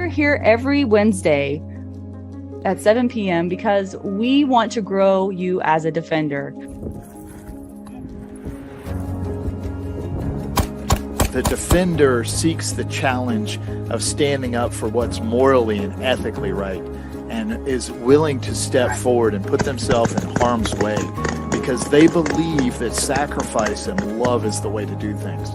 We're here every Wednesday at 7 p.m. because we want to grow you as a defender. The defender seeks the challenge of standing up for what's morally and ethically right, and is willing to step forward and put themselves in harm's way because they believe that sacrifice and love is the way to do things.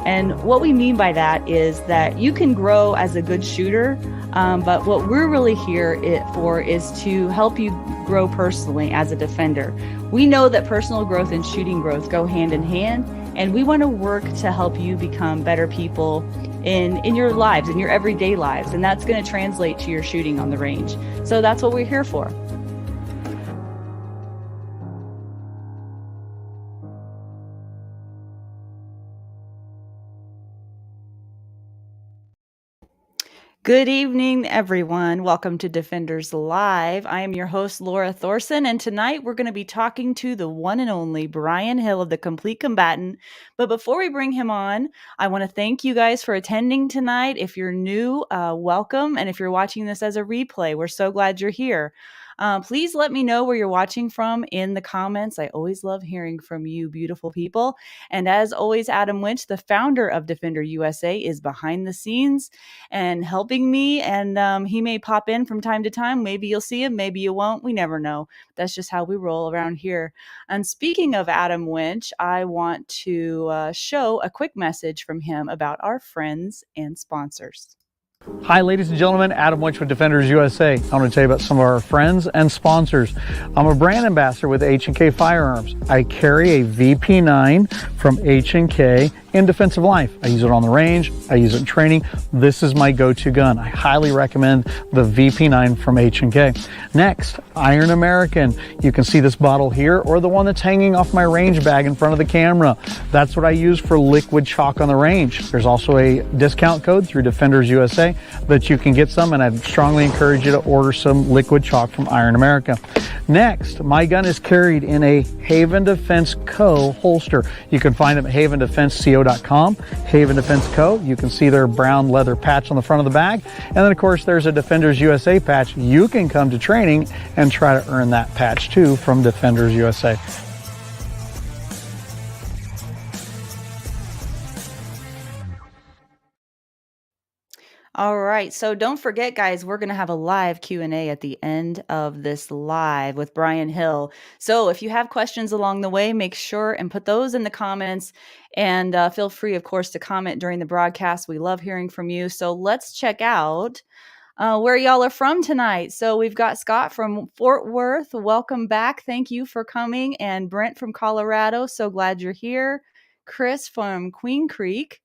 And what we mean by that is that you can grow as a good shooter, but what we're really here for is to help you grow personally as a defender. We know that personal growth and shooting growth go hand in hand, and we want to work to help you become better people in your lives, in your everyday lives, and that's going to translate to your shooting on the range. So that's what we're here for. Good evening, everyone. Welcome to Defenders Live. I am your host, Laura Thorson, and tonight we're going to be talking to the one and only Brian Hill of the Complete Combatant. But before we bring him on, I want to thank you guys for attending tonight. If you're new, welcome. And if you're watching this as a replay, we're so glad you're here. Please let me know where you're watching from in the comments. I always love hearing from you, beautiful people. And as always, Adam Winch, the founder of Defender USA, is behind the scenes and helping me. And he may pop in from time to time. Maybe you'll see him, maybe you won't. We never know. That's just how we roll around here. And speaking of Adam Winch, I want to show a quick message from him about our friends and sponsors. Hi, ladies and gentlemen, Adam Winch with Defenders USA. I want to tell you about some of our friends and sponsors. I'm a brand ambassador with H&K Firearms. I carry a VP9 from H&K in Defensive Life. I use it on the range. I use it in training. This is my go-to gun. I highly recommend the VP9 from H&K. Next, Iron American. You can see this bottle here or the one that's hanging off my range bag in front of the camera. That's what I use for liquid chalk on the range. There's also a discount code through Defenders USA that you can get some, and I'd strongly encourage you to order some liquid chalk from Iron America. Next, my gun is carried in a Haven Defense Co. holster. You can find them at havendefenseco.com, Haven Defense Co. You can see their brown leather patch on the front of the bag. And then, of course, there's a Defenders USA patch. You can come to training and try to earn that patch, too, from Defenders USA. All right. So don't forget, guys, we're going to have a live Q&A at the end of this live with Brian Hill. So if you have questions along the way, make sure and put those in the comments, and feel free, of course, to comment during the broadcast. We love hearing from you. So let's check out where y'all are from tonight. So we've got Scott from Fort Worth. Welcome back. Thank you for coming. And Brent from Colorado. So glad you're here. Chris from Queen Creek.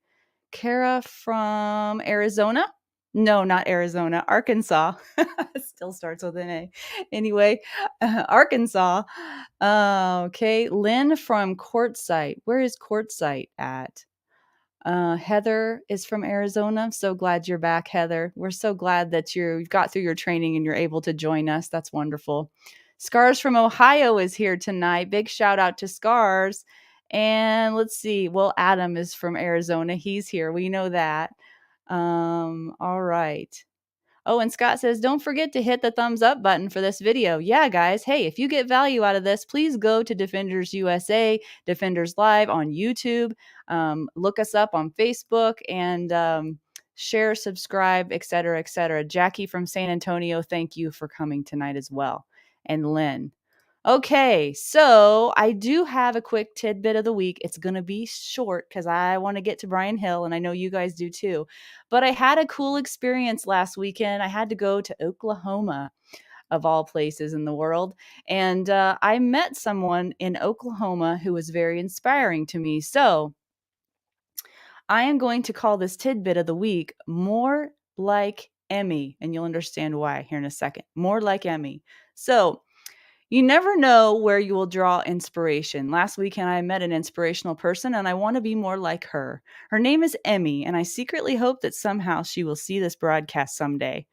Kara from Arizona. No, not Arizona, Arkansas. Still starts with an A. Anyway, Arkansas. Okay, Lynn from Quartzsite. Where is Quartzsite at? Heather is from Arizona. So glad you're back, Heather. We're so glad that you've got through your training and you're able to join us. That's wonderful. Scars from Ohio is here tonight. Big shout out to Scars. And let's see. Well, Adam is from Arizona. He's here. We know that. All right. Oh, and Scott says, don't forget to hit the thumbs up button for this video. Yeah, guys. Hey, if you get value out of this, please go to Defenders USA, Defenders Live on YouTube. Look us up on Facebook and share, subscribe, etc., etc. Jackie from San Antonio, thank you for coming tonight as well. And Lynn. Okay, so I do have a quick tidbit of the week. It's going to be short because I want to get to Brian Hill, and I know you guys do too. But I had a cool experience last weekend. I had to go to Oklahoma, of all places in the world. And I met someone in Oklahoma who was very inspiring to me. So I am going to call this tidbit of the week More Like Emmy. And you'll understand why here in a second. More like Emmy. So you never know where you will draw inspiration. Last weekend, I met an inspirational person, and I want to be more like her. Her name is Emmy, and I secretly hope that somehow she will see this broadcast someday.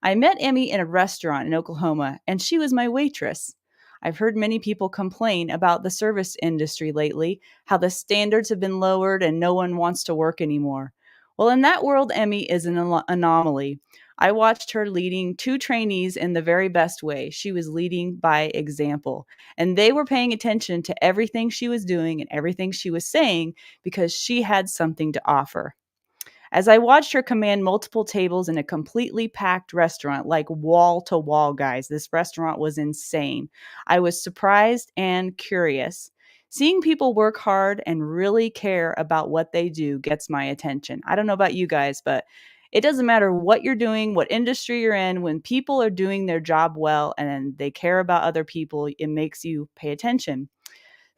I met Emmy in a restaurant in Oklahoma, and she was my waitress. I've heard many people complain about the service industry lately, how the standards have been lowered and no one wants to work anymore. Well, in that world, Emmy is an anomaly. I watched her leading two trainees in the very best way. She was leading by example, and they were paying attention to everything she was doing and everything she was saying because she had something to offer. As I watched her command multiple tables in a completely packed restaurant, like wall to wall, guys, this restaurant was insane. I was surprised and curious. Seeing people work hard and really care about what they do gets my attention. I don't know about you guys, but it doesn't matter what you're doing, what industry you're in, when people are doing their job well and they care about other people, it makes you pay attention.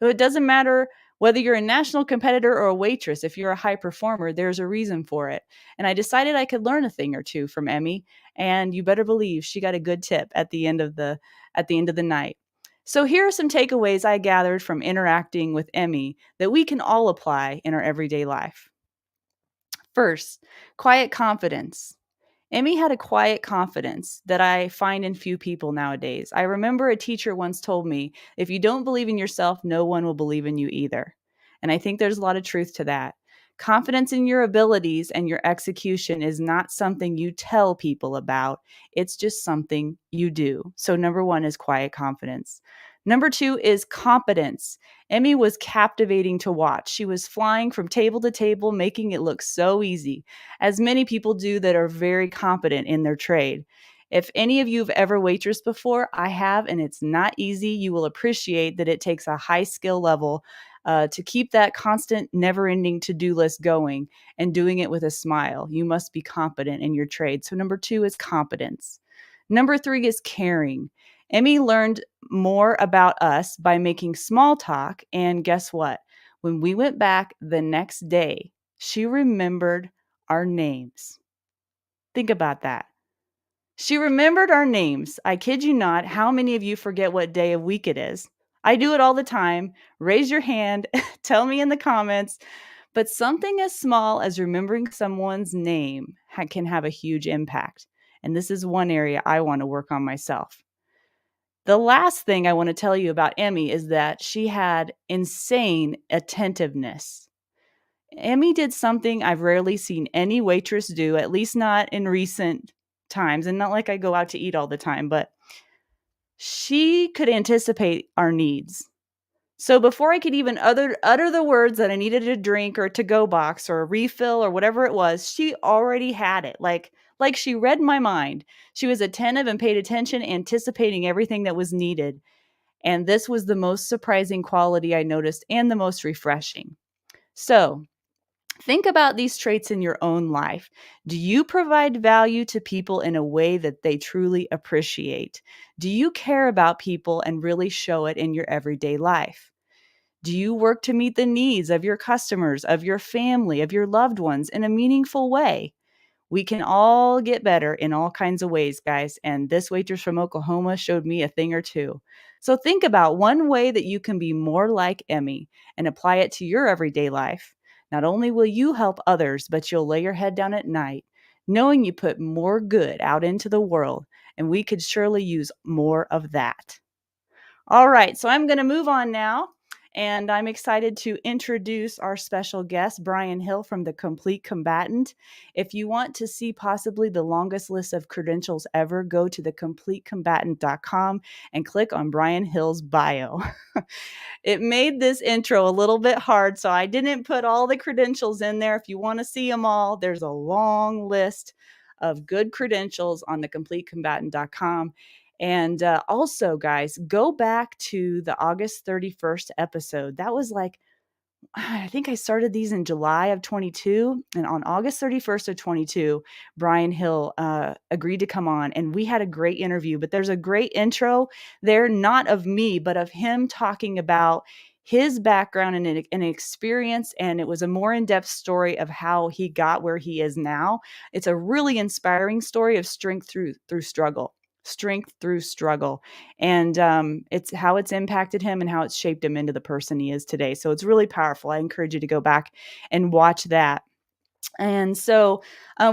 So it doesn't matter whether you're a national competitor or a waitress. If you're a high performer, there's a reason for it. And I decided I could learn a thing or two from Emmy, and you better believe she got a good tip at the end of the night. So here are some takeaways I gathered from interacting with Emmy that we can all apply in our everyday life. First, quiet confidence. Emmy had a quiet confidence that I find in few people nowadays. I remember a teacher once told me, if you don't believe in yourself, no one will believe in you either. And I think there's a lot of truth to that. Confidence in your abilities and your execution is not something you tell people about, it's just something you do. So, number one is quiet confidence. Number two is competence. Emmy was captivating to watch. She was flying from table to table, making it look so easy, as many people do that are very competent in their trade. If any of you have ever waitressed before, I have, and it's not easy. You will appreciate that it takes a high skill level to keep that constant, never ending to do list going and doing it with a smile. You must be competent in your trade. So, number two is competence. Number three is caring. Emmy learned more about us by making small talk. And guess what? When we went back the next day, she remembered our names. Think about that. She remembered our names. I kid you not. How many of you forget what day of week it is? I do it all the time. Raise your hand. Tell me in the comments. But something as small as remembering someone's name can have a huge impact. And this is one area I want to work on myself. The last thing I want to tell you about Emmy is that she had insane attentiveness. Emmy did something I've rarely seen any waitress do, at least not in recent times, and not like I go out to eat all the time, but she could anticipate our needs. So before I could even utter the words that I needed a drink or a to-go box or a refill or whatever it was, she already had it. Like she read my mind. She was attentive and paid attention, anticipating everything that was needed. And this was the most surprising quality I noticed and the most refreshing. So, think about these traits in your own life. Do you provide value to people in a way that they truly appreciate? Do you care about people and really show it in your everyday life? Do you work to meet the needs of your customers, of your family, of your loved ones in a meaningful way? We can all get better in all kinds of ways, guys. And this waitress from Oklahoma showed me a thing or two. So think about one way that you can be more like Emmy and apply it to your everyday life. Not only will you help others, but you'll lay your head down at night knowing you put more good out into the world. And we could surely use more of that. All right, so I'm going to move on now. And I'm excited to introduce our special guest, Brian Hill from the Complete Combatant. If you want to see possibly the longest list of credentials ever, go to thecompletecombatant.com and click on Brian Hill's bio. It made this intro a little bit hard, so I didn't put all the credentials in there. If you want to see them all, there's a long list of good credentials on thecompletecombatant.com. And also, guys, go back to the August 31st episode. That was like, I think I started these in July of 22. And on August 31st of 22, Brian Hill agreed to come on. And we had a great interview. But there's a great intro there, not of me, but of him talking about his background and an experience. And it was a more in-depth story of how he got where he is now. It's a really inspiring story of strength through struggle. Strength through struggle, and it's how it's impacted him and how it's shaped him into the person he is today. So it's really powerful. I encourage you to go back and watch that. And so,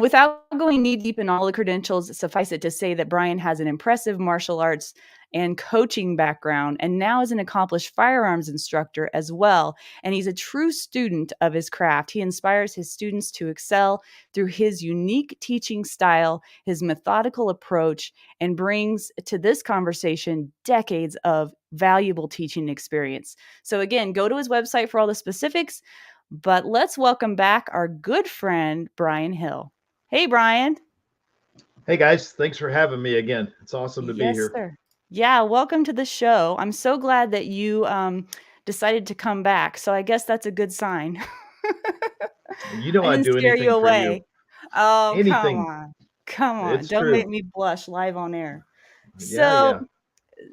without going knee deep in all the credentials, suffice it to say that Brian has an impressive martial arts and coaching background, and now is an accomplished firearms instructor as well. And he's a true student of his craft. He inspires his students to excel through his unique teaching style, his methodical approach, and brings to this conversation decades of valuable teaching experience. So, again, go to his website for all the specifics, but let's welcome back our good friend, Brian Hill. Hey, Brian. Hey guys, thanks for having me again. It's awesome to be Yes, here. sir. Yeah, welcome to the show. I'm so glad that you decided to come back. So I guess that's a good sign. You know I I'd didn't do scare you anything for you. away. Oh, come Anything. on. Come on. It's Don't make true. me blush live on air. Yeah,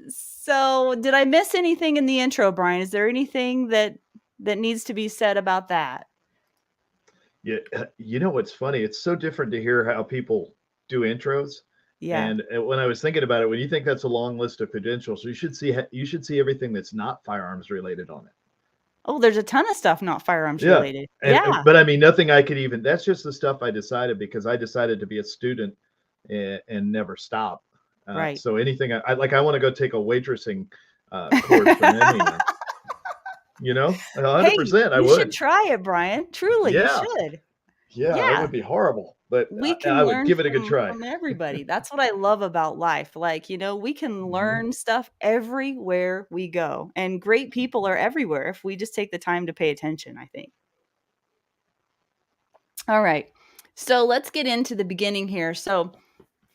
So, yeah. did I miss anything in the intro, Brian? Is there anything that needs to be said about that? Yeah, you know what's funny? It's so different to hear how people do intros. Yeah. And when I was thinking about it, when you think that's a long list of credentials, you should see everything that's not firearms related on it. Oh, there's a ton of stuff not firearms Yeah. related. And Yeah, but I mean nothing I could even that's just the stuff I decided because I decided to be a student and never stop. right. So anything I want to go take a waitressing course from anyone. Hey, 100% I you should would. try it, Brian. Truly, you Yeah. should. Yeah, it Yeah, would be horrible, but we I can would learn give it a good try. from everybody. That's what I love about life. Like, we can Mhm. learn stuff everywhere we go. And great people are everywhere if we just take the time to pay attention, I think. All right. So, let's get into the beginning here. So,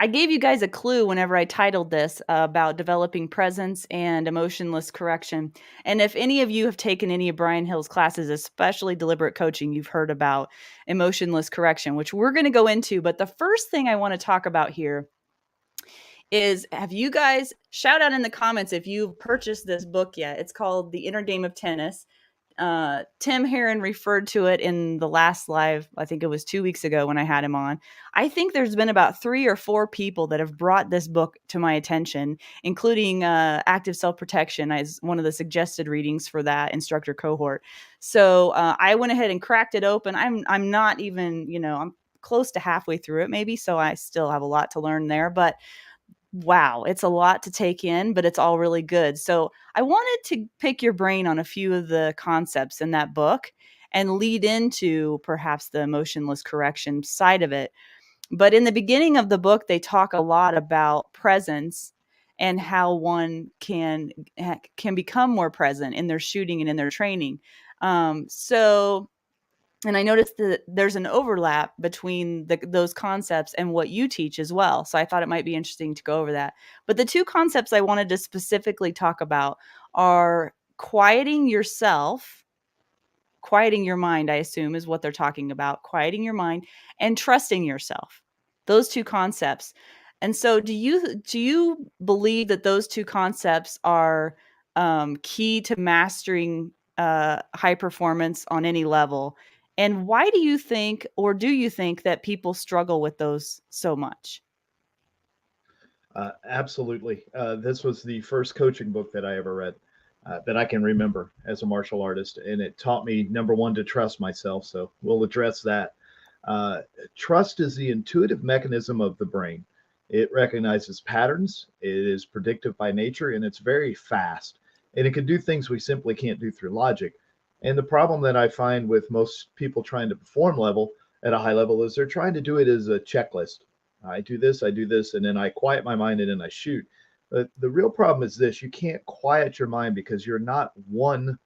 I gave you guys a clue whenever I titled this about developing presence and emotionless correction. And if any of you have taken any of Brian Hill's classes, especially deliberate coaching, you've heard about emotionless correction, which we're going to go into. But the first thing I want to talk about here is, have you guys shout out in the comments if you've purchased this book yet? It's called The Inner Game of Tennis. Tim Heron referred to it in the last live. I think it was 2 weeks ago when I had him on. I think there's been about 3 or 4 people that have brought this book to my attention, including Active Self-Protection as one of the suggested readings for that instructor cohort. So I went ahead and cracked it open. I'm not even, I'm close to halfway through it maybe, so I still have a lot to learn there. But wow, it's a lot to take in, but it's all really good. So I wanted to pick your brain on a few of the concepts in that book and lead into perhaps the emotionless correction side of it. But in the beginning of the book, they talk a lot about presence and how one can become more present in their shooting and in their training. And I noticed that there's an overlap between those concepts and what you teach as well. So I thought it might be interesting to go over that. But the two concepts I wanted to specifically talk about are quieting yourself, quieting your mind, I assume is what they're talking about, quieting your mind and trusting yourself. Those two concepts. And so do you believe that those two concepts are key to mastering high performance on any level? And why do you think, or do you think that people struggle with those so much? Absolutely. This was the first coaching book that I ever read that I can remember as a martial artist. And it taught me, number one, to trust myself. So we'll address that. Uh, Trust is the intuitive mechanism of the brain. It recognizes patterns, it is predictive by nature, and it's very fast. And it can do things we simply can't do through logic. And the problem that I find with most people trying to perform level at a high level is they're trying to do it as a checklist. I do this, and then I quiet my mind and then I shoot. But the real problem is this: you can't quiet your mind because you're not one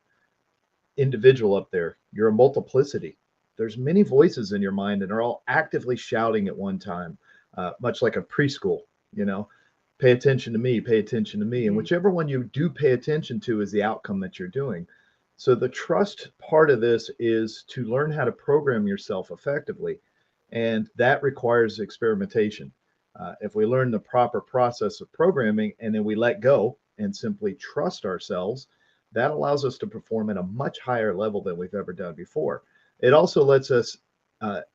individual up there. You're a multiplicity. There's many voices in your mind and they're all actively shouting at one time, much like a preschool, you know, pay attention to me, pay attention to me. And Mhm. whichever one you do pay attention to is the outcome that you're doing. So the trust part of this is to learn how to program yourself effectively. And that requires experimentation. If we learn the proper process of programming and then we let go and simply trust ourselves, that allows us to perform at a much higher level than we've ever done before. It also lets us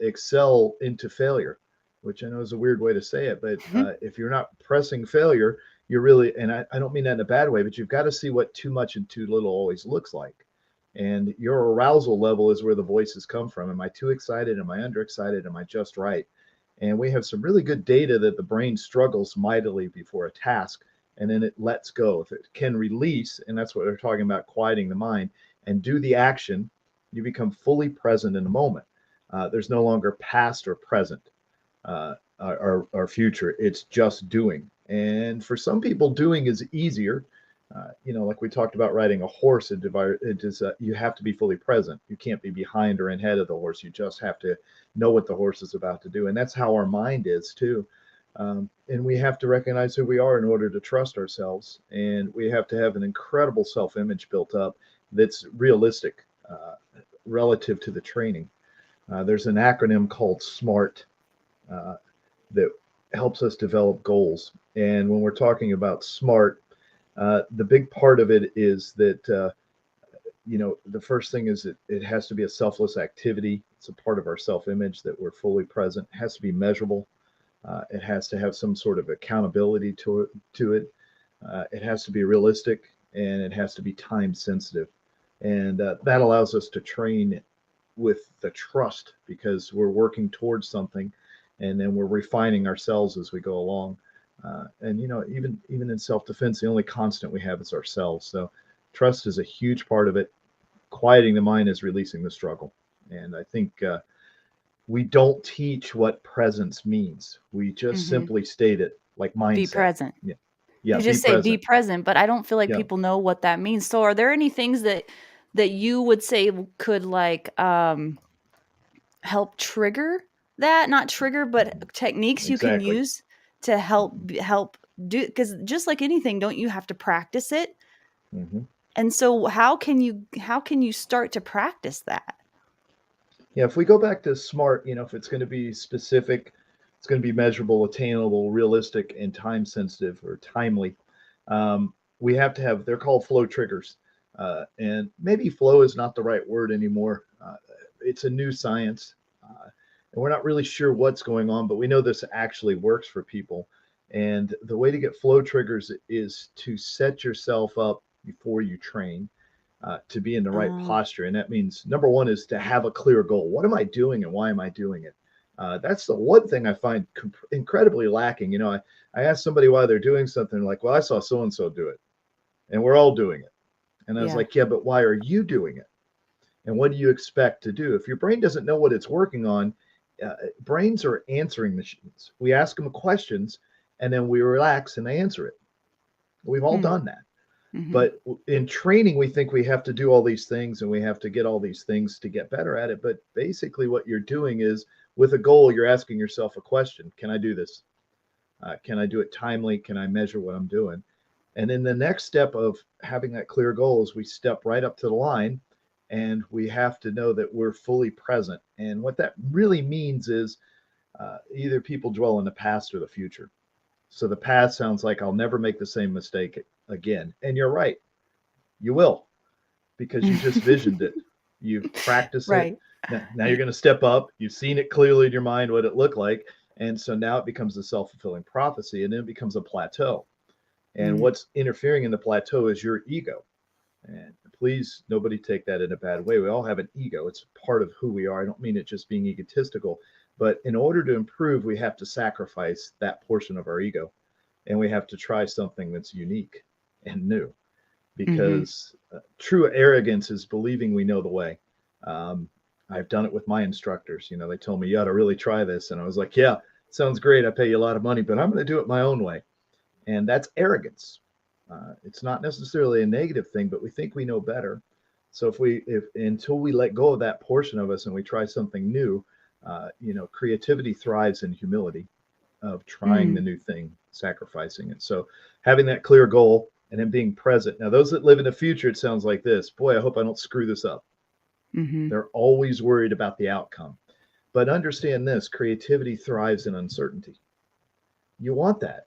excel into failure, which I know is a weird way to say it, but if you're not pressing failure, you're really, and I don't mean that in a bad way, but you've got to see what too much and too little always looks like. And your arousal level is where the voices come from. Am I too excited? Am I underexcited? Am I just right? And we have some really good data that the brain struggles mightily before a task. and then it lets go. If it can release, and that's what they're talking about, quieting the mind, and do the action, you become fully present in the moment. There's no longer past or present, or future. It's just doing. And for some people, doing is easier. Like we talked about riding a horse, you have to be fully present. You can't be behind or ahead of the horse. You just have to know what the horse is about to do. And that's how our mind is too. And we have to recognize who we are in order to trust ourselves. And we have to have an incredible self-image built up that's realistic, relative to the training. There's an acronym called SMART, that helps us develop goals. And when we're talking about SMART, the big part of it is that, the first thing is it has to be a selfless activity. It's a part of our self-image that we're fully present. It has to be measurable. It has to have some sort of accountability to it. It has to be realistic, and it has to be time sensitive. And that allows us to train with the trust, because we're working towards something, and then we're refining ourselves as we go along. And even in self-defense, the only constant we have is ourselves. So trust is a huge part of it. Quieting the mind is releasing the struggle. And I think we don't teach what presence means. We just Mhm. simply state it, like Be mindset. present. Yeah, You yeah, be just say be present. present, but I don't feel like Yeah. people know what that means. So are there any things that you would say could like help trigger that? Not trigger, but techniques you can Exactly. use to help do, because just like anything, don't you have to practice it? Hmm. And so how can you start to practice that? Yeah, if we go back to SMART, if it's going to be specific, it's going to be measurable, attainable, realistic, and time sensitive or timely. We have to have, they're called flow triggers. And maybe flow is not the right word anymore. It's a new science. And we're not really sure what's going on, but we know this actually works for people. And the way to get flow triggers is to set yourself up before you train, to be in the right Uh, posture. And that means number one is to have a clear goal. What am I doing and why am I doing it? That's the one thing I find incredibly lacking. I asked somebody why they're doing something, like, well, I saw so and so do it, and we're all doing it. And I was yeah. like, yeah, but why are you doing it? And what do you expect to do? If your brain doesn't know what it's working on, brains are answering machines. We ask them questions, and then we relax and they answer it. We've all Hmm. done that. Mhm. But in training, we think we have to do all these things and we have to get all these things to get better at it. But basically, what you're doing is, with a goal, you're asking yourself a question: can I do this? Can I do it timely? Can I measure what I'm doing? And then the next step of having that clear goal is we step right up to the line, and we have to know that we're fully present. And what that really means is, either people dwell in the past or the future. So the past sounds like I'll never make the same mistake again. And you're right, you will, because you just visioned it. You've practiced it. Right. Now you're going to step up. You've seen it clearly in your mind what it looked like. And so now it becomes a self fulfilling prophecy, and then it becomes a plateau. And Mm. what's interfering in the plateau is your ego. And please, nobody take that in a bad way. We all have an ego, it's part of who we are. I don't mean it just being egotistical, but in order to improve, we have to sacrifice that portion of our ego, and we have to try something that's unique and new, Mhm. because true arrogance is believing we know the way. Um, I've done it with my instructors. They told me, you ought to really try this. And I was like, yeah, sounds great. I pay you a lot of money, but I'm going to do it my own way. And that's arrogance. It's not necessarily a negative thing, but we think we know better. So if until we let go of that portion of us and we try something new, creativity thrives in humility of trying the Mm. new thing, sacrificing it. So having that clear goal and then being present. Now, those that live in the future, it sounds like this: boy, I hope I don't screw this up. Mhm. They're always worried about the outcome. But understand this: creativity thrives in uncertainty. You want that.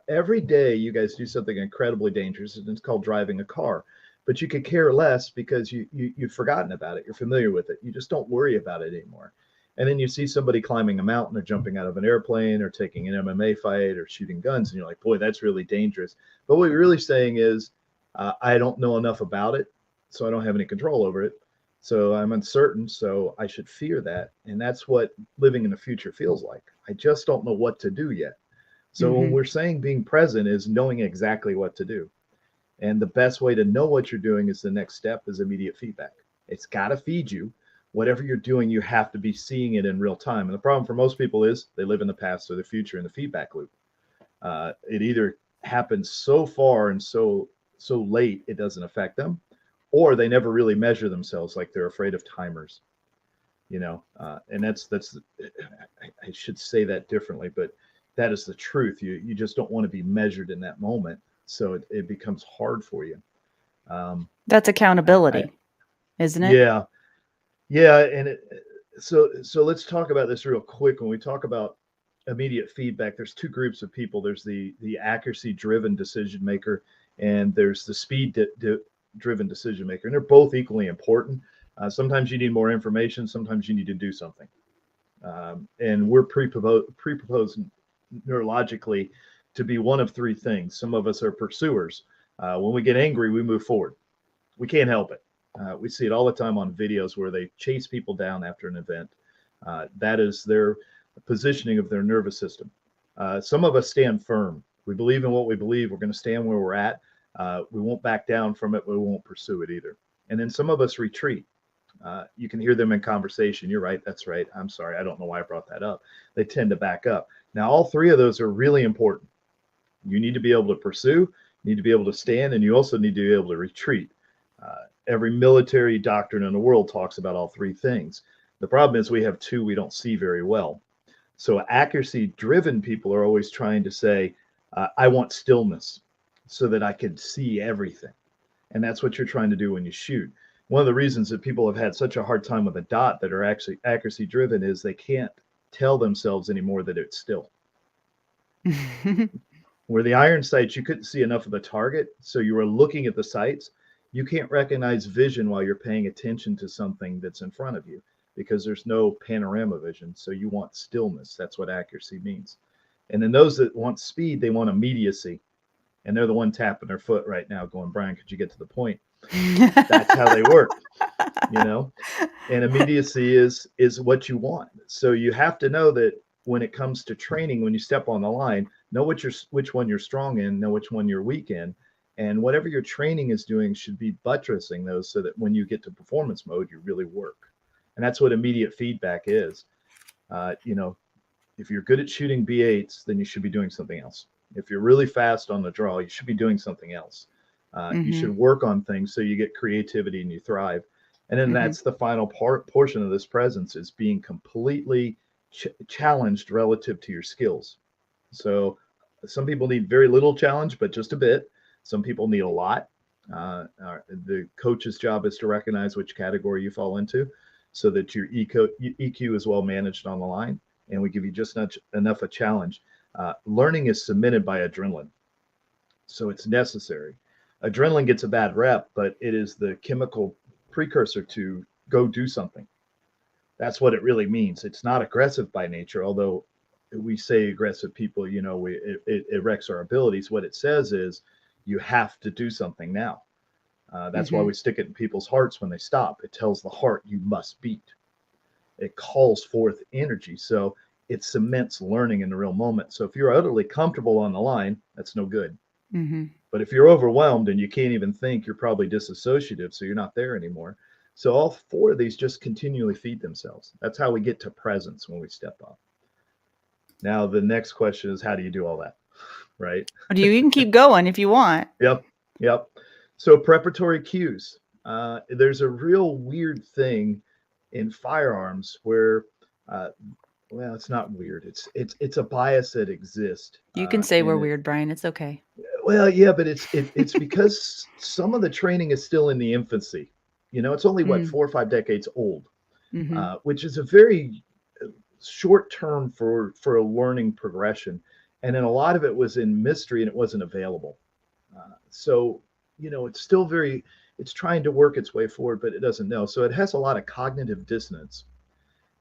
Every day, you guys do something incredibly dangerous, and it's called driving a car. But you could care less because you've forgotten about it. You're familiar with it. You just don't worry about it anymore. And then you see somebody climbing a mountain or jumping out of an airplane or taking an MMA fight or shooting guns, and you're like, boy, that's really dangerous. But what you're really saying is, I don't know enough about it, so I don't have any control over it. So I'm uncertain, so I should fear that. And that's what living in the future feels like. I just don't know what to do yet. So when Mhm. we're saying being present is knowing exactly what to do. And the best way to know what you're doing is the next step is immediate feedback. It's got to feed you. Whatever you're doing, you have to be seeing it in real time. And the problem for most people is they live in the past or the future in the feedback loop. It either happens so far and so late it doesn't affect them, or they never really measure themselves, like they're afraid of timers. And that's I should say that differently, but that is the truth. You just don't want to be measured in that moment, so it becomes hard for you. Um, That's I accountability, isn't it? Yeah, yeah, and so let's talk about this real quick. When we talk about immediate feedback, there's two groups of people. There's the accuracy driven decision maker, and there's the driven decision maker, and they're both equally important. Sometimes you need more information. Sometimes you need to do something. And we're pre-proposed neurologically to be one of three things. Some of us are pursuers. When we get angry, we move forward. We can't help it. We see it all the time on videos where they chase people down after an event. That is their positioning of their nervous system. Some of us stand firm. We believe in what we believe. We're going to stand where we're at. We won't back down from it, but we won't pursue it either. And then some of us retreat. You can hear them in conversation. You're right. That's right. I'm sorry. I don't know why I brought that up. They tend to back up. Now, all three of those are really important. You need to be able to pursue, you need to be able to stand, and you also need to be able to retreat. Every military doctrine in the world talks about all three things. The problem is we have two we don't see very well. So, accuracy driven people are always trying to say, I want stillness so that I can see everything. And that's what you're trying to do when you shoot. One of the reasons that people have had such a hard time with a dot that are actually accuracy driven is they can't tell themselves anymore that it's still. Where the iron sights, you couldn't see enough of the target, so you were looking at the sights. You can't recognize vision while you're paying attention to something that's in front of you because there's no panorama vision. So you want stillness. That's what accuracy means. And then those that want speed, they want immediacy. And they're the one tapping their foot right now, going, Brian, could you get to the point? That's how they work, you know? And immediacy is what you want. So you have to know that when it comes to training, when you step on the line, know which one you're strong in, know which one you're weak in, and whatever your training is doing should be buttressing those so that when you get to performance mode, you really work. And that's what immediate feedback is. You know, if you're good at shooting B8s, then you should be doing something else. If you're really fast on the draw, you should be doing something else. You should Mhm. work on things so you get creativity and you thrive. And then Mhm. that's the final portion of this presence is being completely challenged relative to your skills. So some people need very little challenge, but just a bit. Some people need a lot. The coach's job is to recognize which category you fall into so that your EQ is well managed on the line. And we give you just enough a challenge. Learning is cemented by adrenaline. So it's necessary. Adrenaline gets a bad rep, but it is the chemical precursor to go do something. That's what it really means. It's not aggressive by nature, although we say aggressive people, it wrecks our abilities. What it says is you have to do something now. That's why Mhm. we stick it in people's hearts when they stop. It tells the heart you must beat. It calls forth energy. So it cements learning in the real moment. So if you're utterly comfortable on the line, that's no good. Mhm. But if you're overwhelmed and you can't even think, you're probably disassociative, so you're not there anymore. So all four of these just continually feed themselves. That's how we get to presence when we step up. Now the next question is how do you do all that? Right? You can keep going if you want. Yep. Yep. So preparatory cues. There's a real weird thing in firearms where well, it's not weird. It's a bias that exists, You can say we're and it weird, Brian, it's okay. well, yeah, but it's because some of the training is still in the infancy. It's only what Mm. 4 or 5 decades old, Mhm. which is a very short term for a learning progression, and then a lot of it was in mystery and it wasn't available. So it's still it's trying to work its way forward, but it doesn't know. So it has a lot of cognitive dissonance,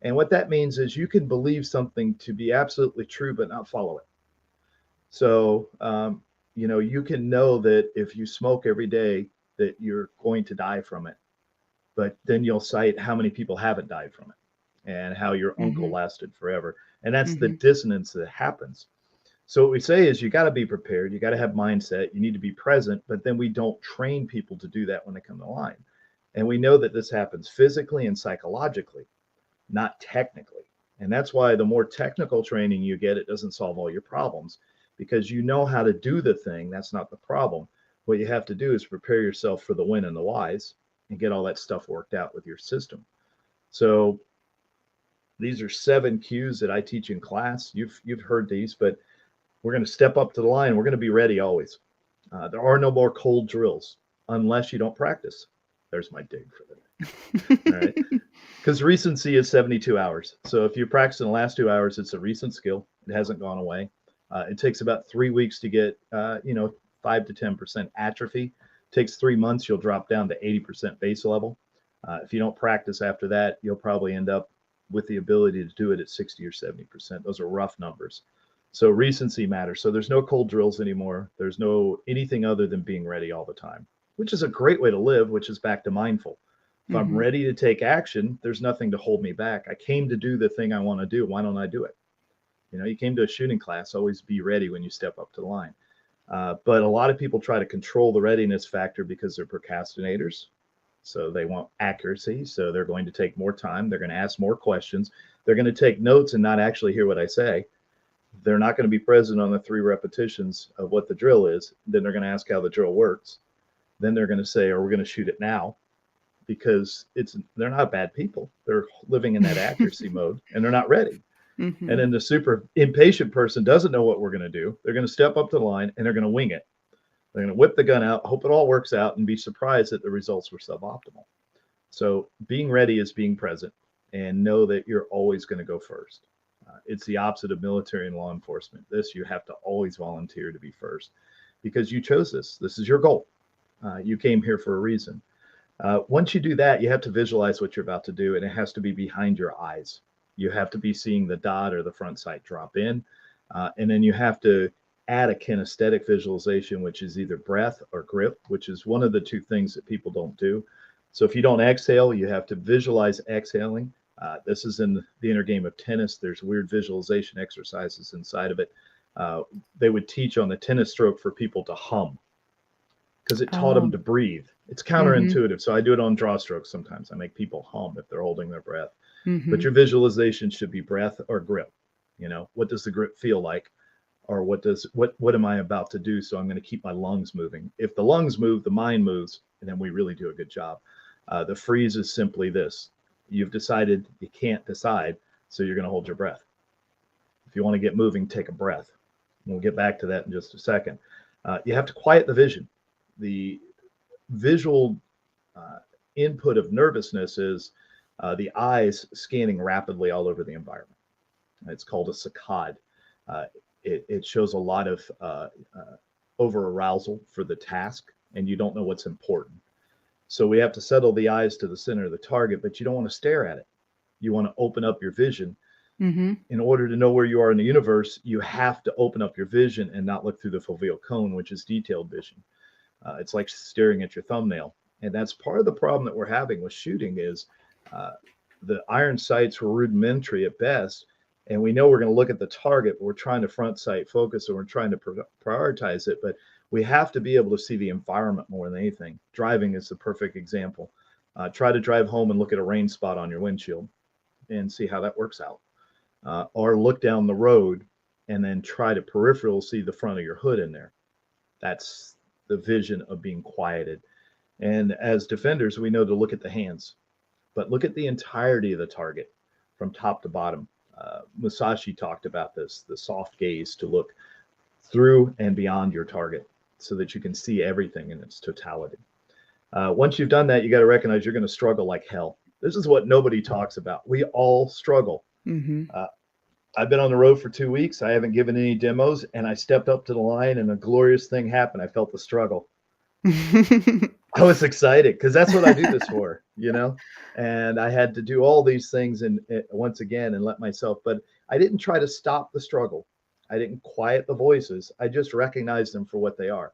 and what that means is you can believe something to be absolutely true but not follow it. So, you can know that if you smoke every day, that you're going to die from it. But then you'll cite how many people haven't died from it and how your uncle Mhm. lasted forever. And that's the Mhm. dissonance that happens. So what we say is you got to be prepared. You got to have mindset. You need to be present. But then we don't train people to do that when they come to the line. And we know that this happens physically and psychologically, not technically. And that's why the more technical training you get, it doesn't solve all your problems because you know how to do the thing. That's not the problem. What you have to do is prepare yourself for the when and the whys and get all that stuff worked out with your system. So these are 7 cues that I teach in class. You've heard these, but we're going to step up to the line. We're going to be ready always. There are no more cold drills unless you don't practice. There's my dig for the day. All right. Because recency is 72 hours. So if you practice in the last 2 hours, it's a recent skill. It hasn't gone away. It takes about 3 weeks to get, 5 to 10% atrophy. It takes 3 months, you'll drop down to 80% base level. If you don't practice after that, you'll probably end up with the ability to do it at 60 or 70%. Those are rough numbers. So recency matters. So there's no cold drills anymore. There's no anything other than being ready all the time, which is a great way to live, which is back to mindful. If I'm ready to take action, there's nothing to hold me back. I came to do the thing I want to do. Why don't I do it? You came to a shooting class. Always be ready when you step up to the line. But a lot of people try to control the readiness factor because they're procrastinators. So they want accuracy. So they're going to take more time. They're going to ask more questions. They're going to take notes and not actually hear what I say. They're not going to be present on the 3 repetitions of what the drill is. Then they're going to ask how the drill works. Then they're going to say, are we going to shoot it now? Because they're not bad people. They're living in that accuracy mode and they're not ready. And then the super impatient person doesn't know what we're going to do. They're going to step up to the line and they're going to wing it. They're going to whip the gun out, hope it all works out, and be surprised that the results were suboptimal. So being ready is being present and know that you're always going to go first. It's the opposite of military and law enforcement. You have to always volunteer to be first because you chose this. This is your goal. You came here for a reason. Once you do that, you have to visualize what you're about to do, and it has to be behind your eyes. You have to be seeing the dot or the front sight drop in, and then you have to add a kinesthetic visualization, which is either breath or grip, which is one of the 2 things that people don't do. So if you don't exhale, you have to visualize exhaling. This is in the inner game of tennis. There's weird visualization exercises inside of it. They would teach on the tennis stroke for people to hum because it taught them to breathe. It's counterintuitive. So I do it on draw strokes sometimes. I make people hum if they're holding their breath. But your visualization should be breath or grip. What does the grip feel like? Or what am I about to do? So I'm going to keep my lungs moving. If the lungs move, the mind moves, and then we really do a good job. The freeze is simply this. You've decided you can't decide, so you're going to hold your breath. If you want to get moving, take a breath. We'll get back to that in just a second. You have to quiet the vision. The visual input of nervousness is the eyes scanning rapidly all over the environment. It's called a saccade. It shows a lot of over arousal for the task, and you don't know what's important. So we have to settle the eyes to the center of the target, but you don't want to stare at it. You want to open up your vision. In order to know where you are in the universe, you have to open up your vision and not look through the foveal cone, which is detailed vision. It's like staring at your thumbnail. And that's part of the problem that we're having with shooting is the iron sights were rudimentary at best. And we know we're going to look at the target, but we're trying to front sight focus and we're trying to prioritize it. But we have to be able to see the environment more than anything. Driving is the perfect example. Try to drive home and look at a rain spot on your windshield and see how that works out. Or look down the road and then try to peripheral see the front of your hood in there. That's the vision of being quieted. And as defenders, we know to look at the hands, but look at the entirety of the target from top to bottom. Musashi talked about this, the soft gaze, to look through and beyond your target so that you can see everything in its totality. Once you've done that, you got to recognize you're going to struggle like hell. This is what nobody talks about. We all struggle. I've been on the road for 2 weeks. I haven't given any demos, and I stepped up to the line and a glorious thing happened. I felt the struggle. I was excited because that's what I do this for, and I had to do all these things and once again and let myself, but I didn't try to stop the struggle. I didn't quiet the voices. I just recognized them for what they are.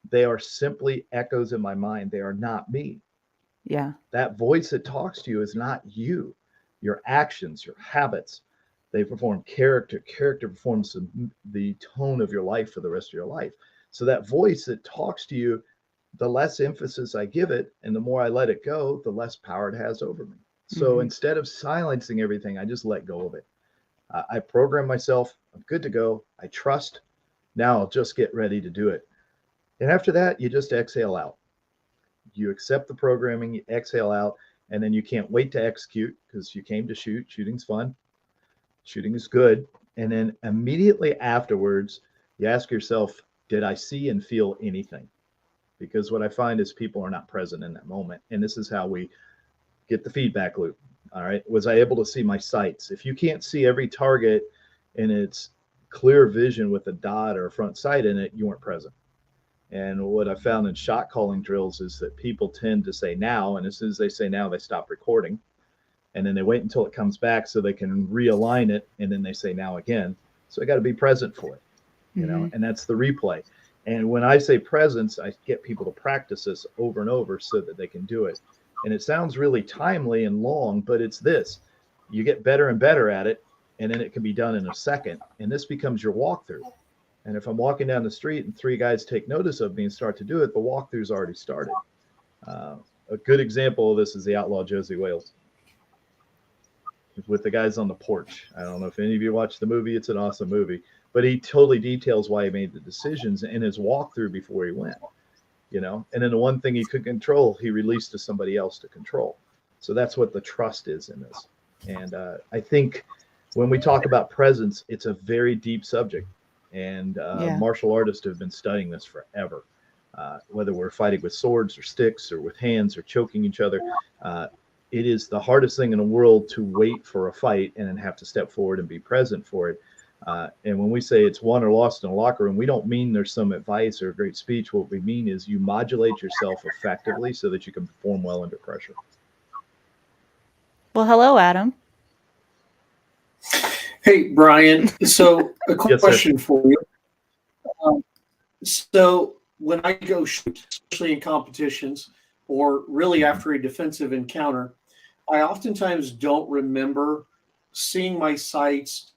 They are simply echoes in my mind. They are not me. Yeah. That voice that talks to you is not you, your actions, your habits. They perform character. Character performs the tone of your life for the rest of your life. So that voice that talks to you, the less emphasis I give it and the more I let it go, the less power it has over me. So Mhm. instead of silencing everything, I just let go of it. I program myself. I'm good to go. I trust. Now I'll just get ready to do it. And after that, you just exhale out. You accept the programming, you exhale out, and then you can't wait to execute because you came to shoot. Shooting's fun. Shooting is good. And then immediately afterwards, you ask yourself, did I see and feel anything? Because what I find is people are not present in that moment. And this is how we get the feedback loop. All right. Was I able to see my sights? If you can't see every target in its clear vision with a dot or a front sight in it, you weren't present. And what I found in shot calling drills is that people tend to say now, and as soon as they say now, they stop recording. And then they wait until it comes back so they can realign it. And then they say now again. So I got to be present for it, Mhm. and that's the replay. And when I say presence, I get people to practice this over and over so that they can do it. And it sounds really timely and long, but it's this: you get better and better at it, and then it can be done in a second. And this becomes your walkthrough. And if I'm walking down the street and three guys take notice of me and start to do it, the walkthrough's already started. Uh, a good example of this is the outlaw Josie Wales with the guys on the porch. I don't know if any of you watched the movie. It's an awesome movie, but he totally details why he made the decisions in his walkthrough before he went. And then the one thing he could control, he released to somebody else to control. So that's what the trust is in this. And I think when we talk about presence, it's a very deep subject. And Yeah. martial artists have been studying this forever. Whether we're fighting with swords or sticks or with hands or choking each other, uh, it is the hardest thing in the world to wait for a fight and then have to step forward and be present for it. And when we say it's won or lost in a locker room, we don't mean there's some advice or a great speech. What we mean is you modulate yourself effectively so that you can perform well under pressure. Well, hello, Adam. Hey, Brian. So, a Yes, sir. question for you. So, when I go shoot, especially in competitions or really after a defensive encounter, I oftentimes don't remember seeing my sights.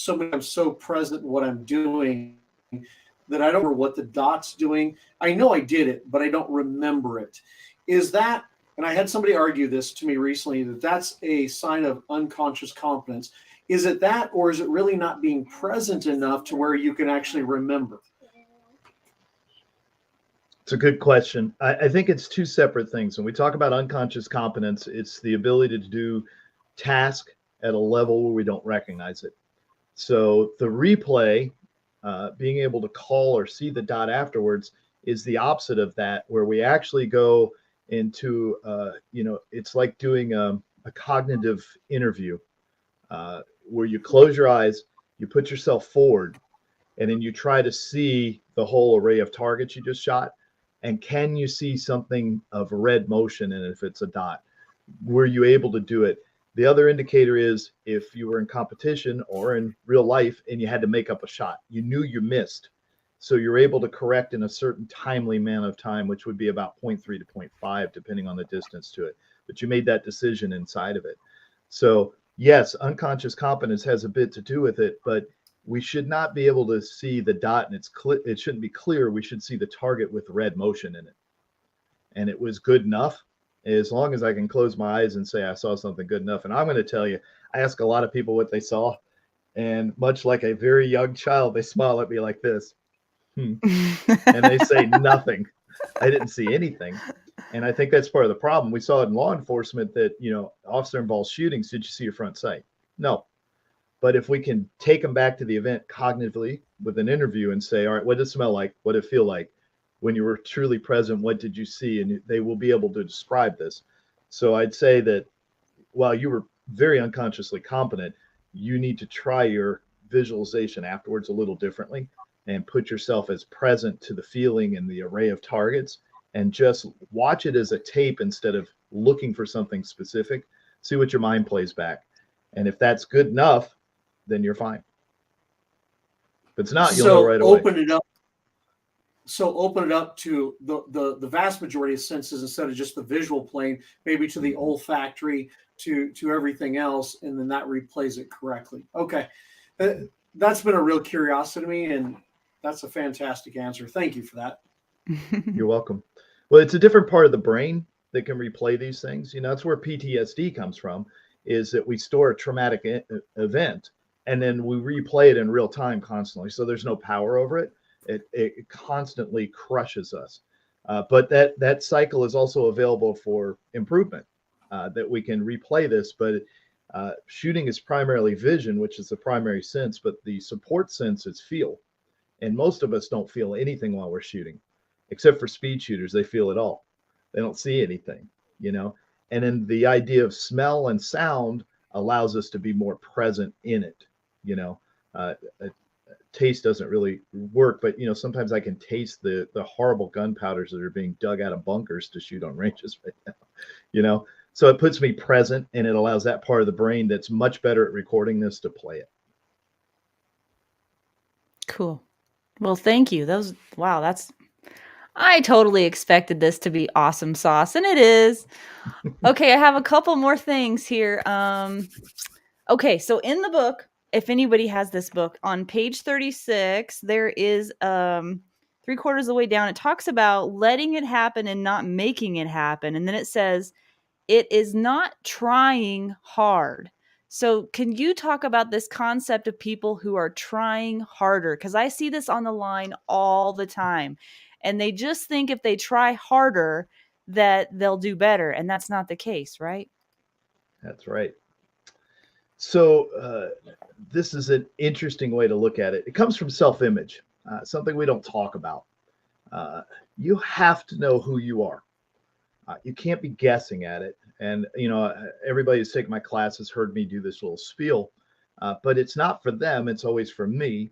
I'm so present in what I'm doing that I don't remember what the dot's doing. I know I did it, but I don't remember it. Is that, and I had somebody argue this to me recently, that that's a sign of unconscious competence. Is it that, or is it really not being present enough to where you can actually remember? It's a good question. I think it's two separate things. When we talk about unconscious competence, it's the ability to do task at a level where we don't recognize it. So the replay, being able to call or see the dot afterwards, is the opposite of that, where we actually go into, it's like doing a cognitive interview where you close your eyes, you put yourself forward, and then you try to see the whole array of targets you just shot. And can you see something of red motion? And if it's a dot, were you able to do it? The other indicator is if you were in competition or in real life and you had to make up a shot, you knew you missed. So you're able to correct in a certain timely amount of time, which would be about 0.3 to 0.5, depending on the distance to it. But you made that decision inside of it. So yes, unconscious competence has a bit to do with it, but we should not be able to see the dot and it shouldn't be clear. We should see the target with red motion in it. And it was good enough as long as I can close my eyes and say I saw something good enough. And I'm going to tell you, I ask a lot of people what they saw. And much like a very young child, they smile at me like this. And they say nothing. I didn't see anything. And I think that's part of the problem. We saw it in law enforcement that, officer involved shootings. Did you see your front sight? No. But if we can take them back to the event cognitively with an interview and say, all right, what did it smell like? What did it feel like? When you were truly present, what did you see? And they will be able to describe this. So I'd say that while you were very unconsciously competent, you need to try your visualization afterwards a little differently and put yourself as present to the feeling and the array of targets and just watch it as a tape instead of looking for something specific. See what your mind plays back. And if that's good enough, then you're fine. If it's not, you'll know right away. Open it up to the vast majority of senses instead of just the visual plane, maybe to the olfactory to everything else, and then that replays it correctly. Okay, uh, that's been a real curiosity to me, and that's a fantastic answer. Thank you for that. You're welcome. Well, it's a different part of the brain that can replay these things. That's where PTSD comes from, is that we store a traumatic event and then we replay it in real time constantly. So there's no power over it. It constantly crushes us. But that cycle is also available for improvement, that we can replay this. But shooting is primarily vision, which is the primary sense, but the support sense is feel. And most of us don't feel anything while we're shooting, except for speed shooters. They feel it all. They don't see anything, you know. And then the idea of smell and sound allows us to be more present in it, you know. Taste doesn't really work, but sometimes I can taste the horrible gunpowders that are being dug out of bunkers to shoot on ranges right now, you know. So it puts me present, and it allows that part of the brain that's much better at recording this to play it. Cool. Well, thank you. I totally expected this to be awesome sauce, and it is. Okay, I have a couple more things here. Okay, so in the book, if anybody has this book, on page 36, there is 3/4 of the way down, it talks about letting it happen and not making it happen. And then it says, it is not trying hard. So, can you talk about this concept of people who are trying harder? Because I see this on the line all the time. And they just think if they try harder, that they'll do better. And that's not the case, right? That's right. So this is an interesting way to look at it. It comes from self-image, something we don't talk about. You have to know who you are. You can't be guessing at it. And everybody who's taken my class has heard me do this little spiel, but it's not for them. It's always for me.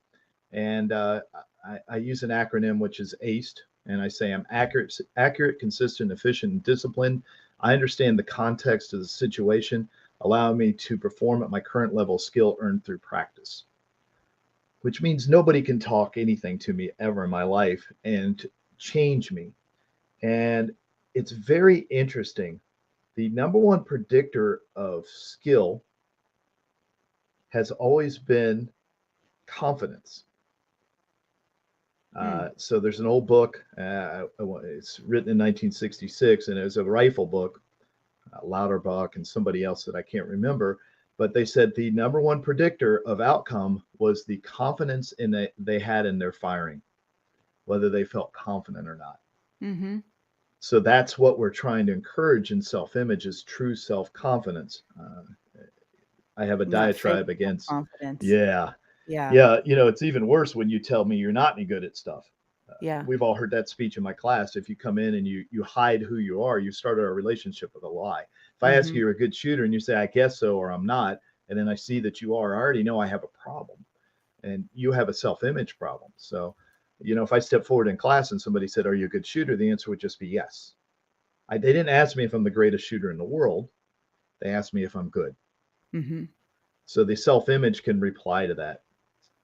And I use an acronym which is ACED, and I say I'm accurate, consistent, efficient, and disciplined. I understand the context of the situation, allowing me to perform at my current level of skill earned through practice, which means nobody can talk anything to me ever in my life and change me. And it's very interesting. The number one predictor of skill has always been confidence. So there's an old book. It's written in 1966, and it was a rifle book, Lauterbach and somebody else that I can't remember. But they said the number one predictor of outcome was the confidence they had in their firing, whether they felt confident or not. Mm-hmm. So that's what we're trying to encourage in self-image, is true self-confidence. I have a Not fake diatribe against, confidence. yeah, Yeah. yeah. It's even worse when you tell me you're not any good at stuff. Yeah. We've all heard that speech in my class. If you come in and you hide who you are, you started a relationship with a lie. If I ask you, Mm-hmm. you're a good shooter, and you say, I guess so, or I'm not, and then I see that you are, I already know I have a problem. And you have a self-image problem. So, if I step forward in class and somebody said, are you a good shooter? The answer would just be yes. They didn't ask me if I'm the greatest shooter in the world. They asked me if I'm good. Mm-hmm. So the self-image can reply to that.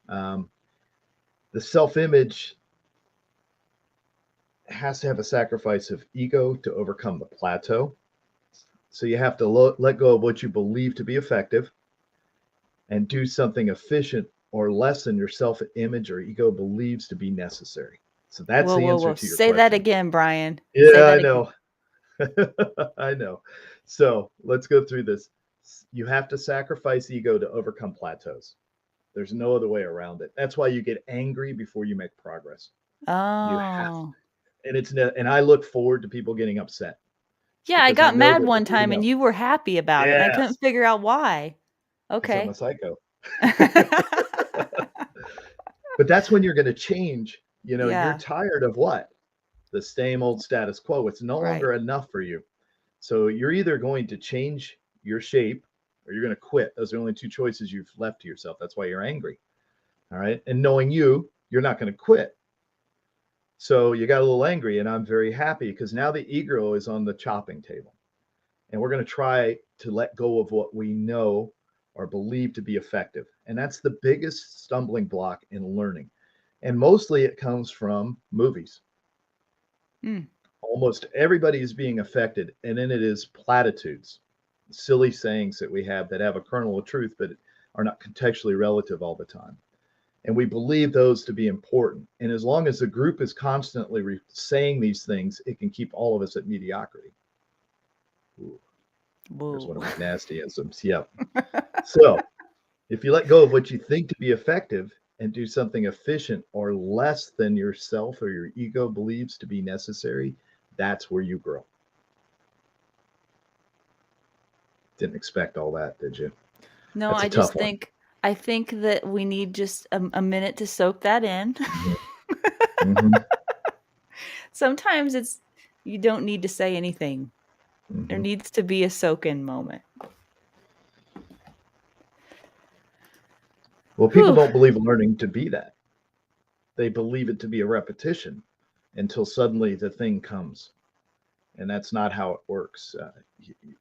The self-image has to have a sacrifice of ego to overcome the plateau. So you have to let go of what you believe to be effective and do something efficient or less than your self-image or ego believes to be necessary. So that's Whoa, the whoa, answer whoa. to your Say that question. again, Brian. Say Yeah, that I again. know. I know. So let's go through this. You have to sacrifice ego to overcome plateaus. There's no other way around it. That's why you get angry before you make progress. You have, Oh. and I look forward to people getting upset Yeah, I because I got know mad that they're one time giving and up. you were happy about it, and I couldn't Yes, figure out why. because I'm Okay. a psycho. But that's when you're going to change. You're Yeah, tired of what? The same old status quo. It's no right. longer enough for you. So you're either going to change your shape or you're going to quit. Those are the only two choices you've left to yourself. That's why you're angry. All right. And knowing you're not going to quit. So you got a little angry, and I'm very happy because now the ego is on the chopping table. And we're going to try to let go of what we know or believe to be effective. And that's the biggest stumbling block in learning. And mostly it comes from movies. Mm. Almost everybody is being affected, and then it is platitudes. silly sayings that we have that have a kernel of truth, but are not contextually relative all the time. And we believe those to be important. And as long as the group is constantly saying these things, it can keep all of us at mediocrity. Ooh, there's one of Whoa. my nastyisms. Yep. So if you let go of what you think to be effective and do something efficient or less than yourself or your ego believes to be necessary, that's where you grow. Didn't expect all that, did you? No, That's a I just tough one. think I think that we need just a minute to soak that in. Mm-hmm. Sometimes you don't need to say anything. There Mm-hmm. needs to be a soak-in moment. Well, people Whew. don't believe learning to be that. They believe it to be a repetition until suddenly the thing comes. And that's not how it works.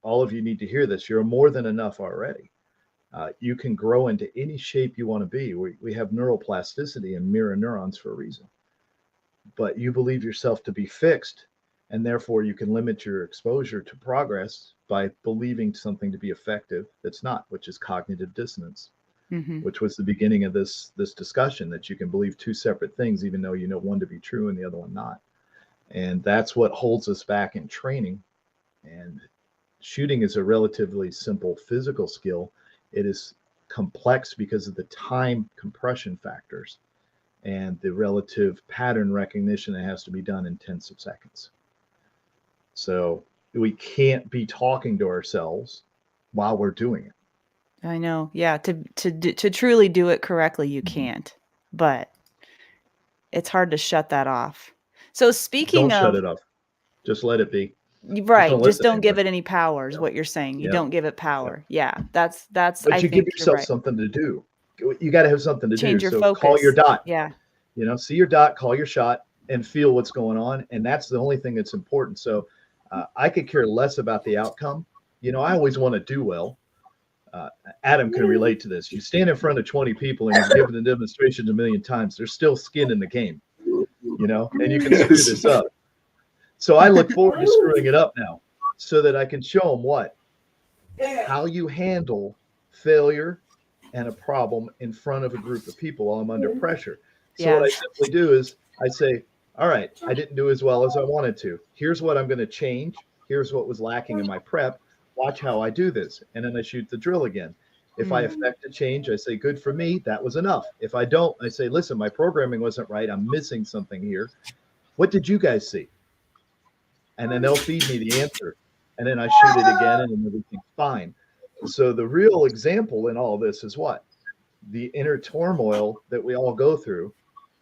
All of you need to hear this. You're more than enough already. You can grow into any shape you want to be. We have neuroplasticity and mirror neurons for a reason. But you believe yourself to be fixed, and therefore you can limit your exposure to progress by believing something to be effective that's not, which is cognitive dissonance, Mm-hmm. which was the beginning of this discussion, that you can believe two separate things even though you know one to be true and the other one not. And that's what holds us back in training. And shooting is a relatively simple physical skill. It is complex because of the time compression factors and the relative pattern recognition that has to be done in tenths of seconds. So we can't be talking to ourselves while we're doing it. I know. Yeah, to truly do it correctly, you can't. But it's hard to shut that off. So speaking Don't shut of it off. Just let it be. Just right, don't just listen to don't give anybody. it any power is Yeah. what you're saying. You Yeah. don't give it Yeah. power. Yeah, that's But I you give think you're yourself right. something to do. You got to have something to do. Change your So call your focus. dot. Yeah. See your dot, call your shot, and feel what's going on. And that's the only thing that's important. So I could care less about the outcome. I always want to do well. Adam can relate to this. You stand in front of 20 people and you've given the demonstrations a million times. There's still skin in the game, and you can screw Yes. this up. So I look forward to screwing it up now so that I can show them how you handle failure and a problem in front of a group of people while I'm under pressure. So what Yeah. I simply do is I say, all right, I didn't do as well as I wanted to. Here's what I'm going to change. Here's what was lacking in my prep. Watch how I do this. And then I shoot the drill again. If I affect a change, I say, good for me. That was enough. If I don't, I say, listen, my programming wasn't right. I'm missing something here. What did you guys see? And then they'll feed me the answer. And then I shoot it again and everything's fine. So the real example in all this is what? The inner turmoil that we all go through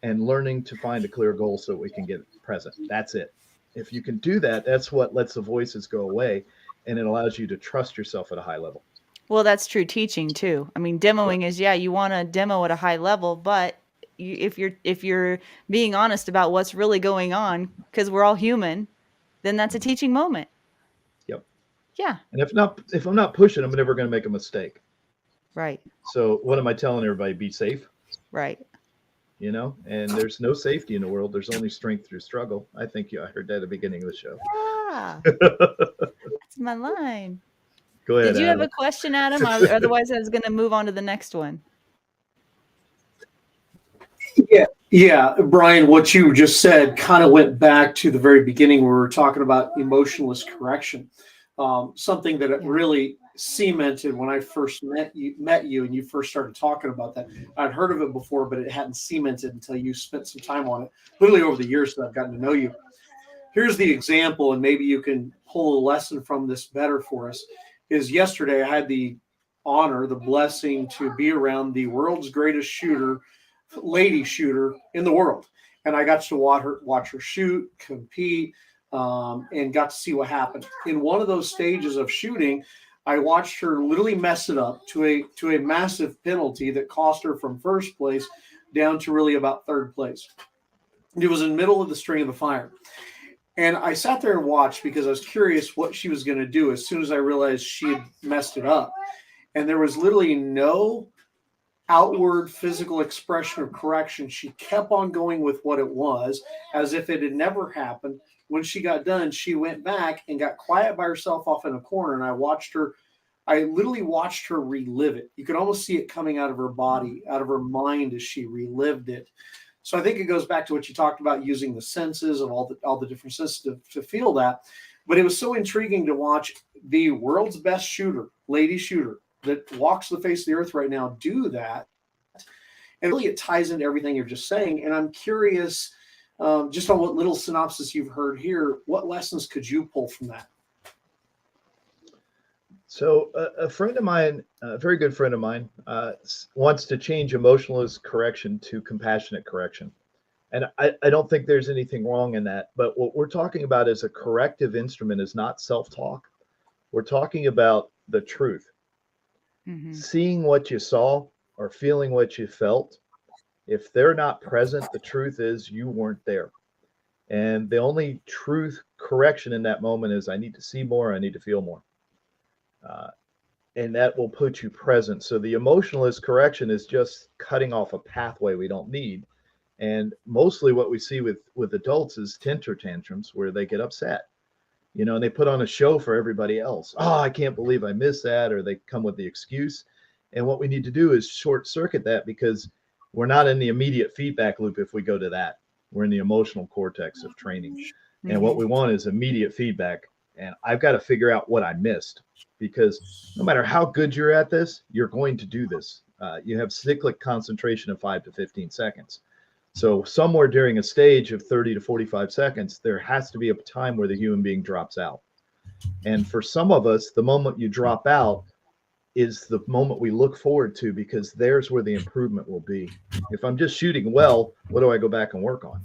and learning to find a clear goal so we can get present. That's it. If you can do that, that's what lets the voices go away, and it allows you to trust yourself at a high level. Well, that's true teaching too. I mean, Yeah. demoing is you want to demo at a high level, but if you're being honest about what's really going on, because we're all human, then that's a teaching moment. Yep. Yeah. And if I'm not pushing, I'm never going to make a mistake. Right. So what am I telling everybody? Be safe. Right. And there's no safety in the world. There's only strength through struggle. I think I heard that at the beginning of the show. Ah, that's my line. Go ahead, Did you have Adam. a question, Adam? Otherwise, I was going to move on to the next one. Yeah, Brian, what you just said kind of went back to the very beginning where we were talking about emotionless correction. Something that it really cemented when I first met you and you first started talking about that. I'd heard of it before, but it hadn't cemented until you spent some time on it, literally over the years that I've gotten to know you. Here's the example, and maybe you can pull a lesson from this better for us, is yesterday I had the honor, the blessing to be around the world's greatest lady shooter in the world. And I got to watch her shoot, compete, and got to see what happened. In one of those stages of shooting, I watched her literally mess it up to a massive penalty that cost her from first place down to really about third place. It was in the middle of the string of the fire. And I sat there and watched because I was curious what she was going to do as soon as I realized she had messed it up. And there was literally no outward physical expression of correction. She kept on going with what it was as if it had never happened. When she got done, she went back and got quiet by herself off in a corner. And I watched her I literally watched her relive it. You could almost see it coming out of her body, out of her mind as she relived it. So I think it goes back to what you talked about, using the senses of all the different senses to feel that. But it was so intriguing to watch the world's best shooter, lady shooter, that walks the face of the earth right now, do that. And really, it ties into everything you're just saying. And I'm curious, just on what little synopsis you've heard here, what lessons could you pull from that? So a friend of mine, a very good friend of mine, wants to change emotionless correction to compassionate correction. And I don't think there's anything wrong in that. But what we're talking about as a corrective instrument is not self-talk. We're talking about the truth. Mm-hmm. Seeing what you saw or feeling what you felt, if they're not present, the truth is you weren't there. And the only truth correction in that moment is I need to see more, I need to feel more. Uh, and that will put you present. So the emotionless correction is just cutting off a pathway we don't need. And mostly what we see with adults is temper tantrums where they get upset, and they put on a show for everybody else. Oh, I can't believe I missed that, or they come with the excuse. And what we need to do is short circuit that, because we're not in the immediate feedback loop if we go to that. We're in the emotional cortex of training. And what we want is immediate feedback. And I've got to figure out what I missed, because no matter how good you're at this, you're going to do this. You have cyclic concentration of 5 to 15 seconds. So somewhere during a stage of 30 to 45 seconds, there has to be a time where the human being drops out. And for some of us, the moment you drop out is the moment we look forward to, because there's where the improvement will be. If I'm just shooting well, what do I go back and work on?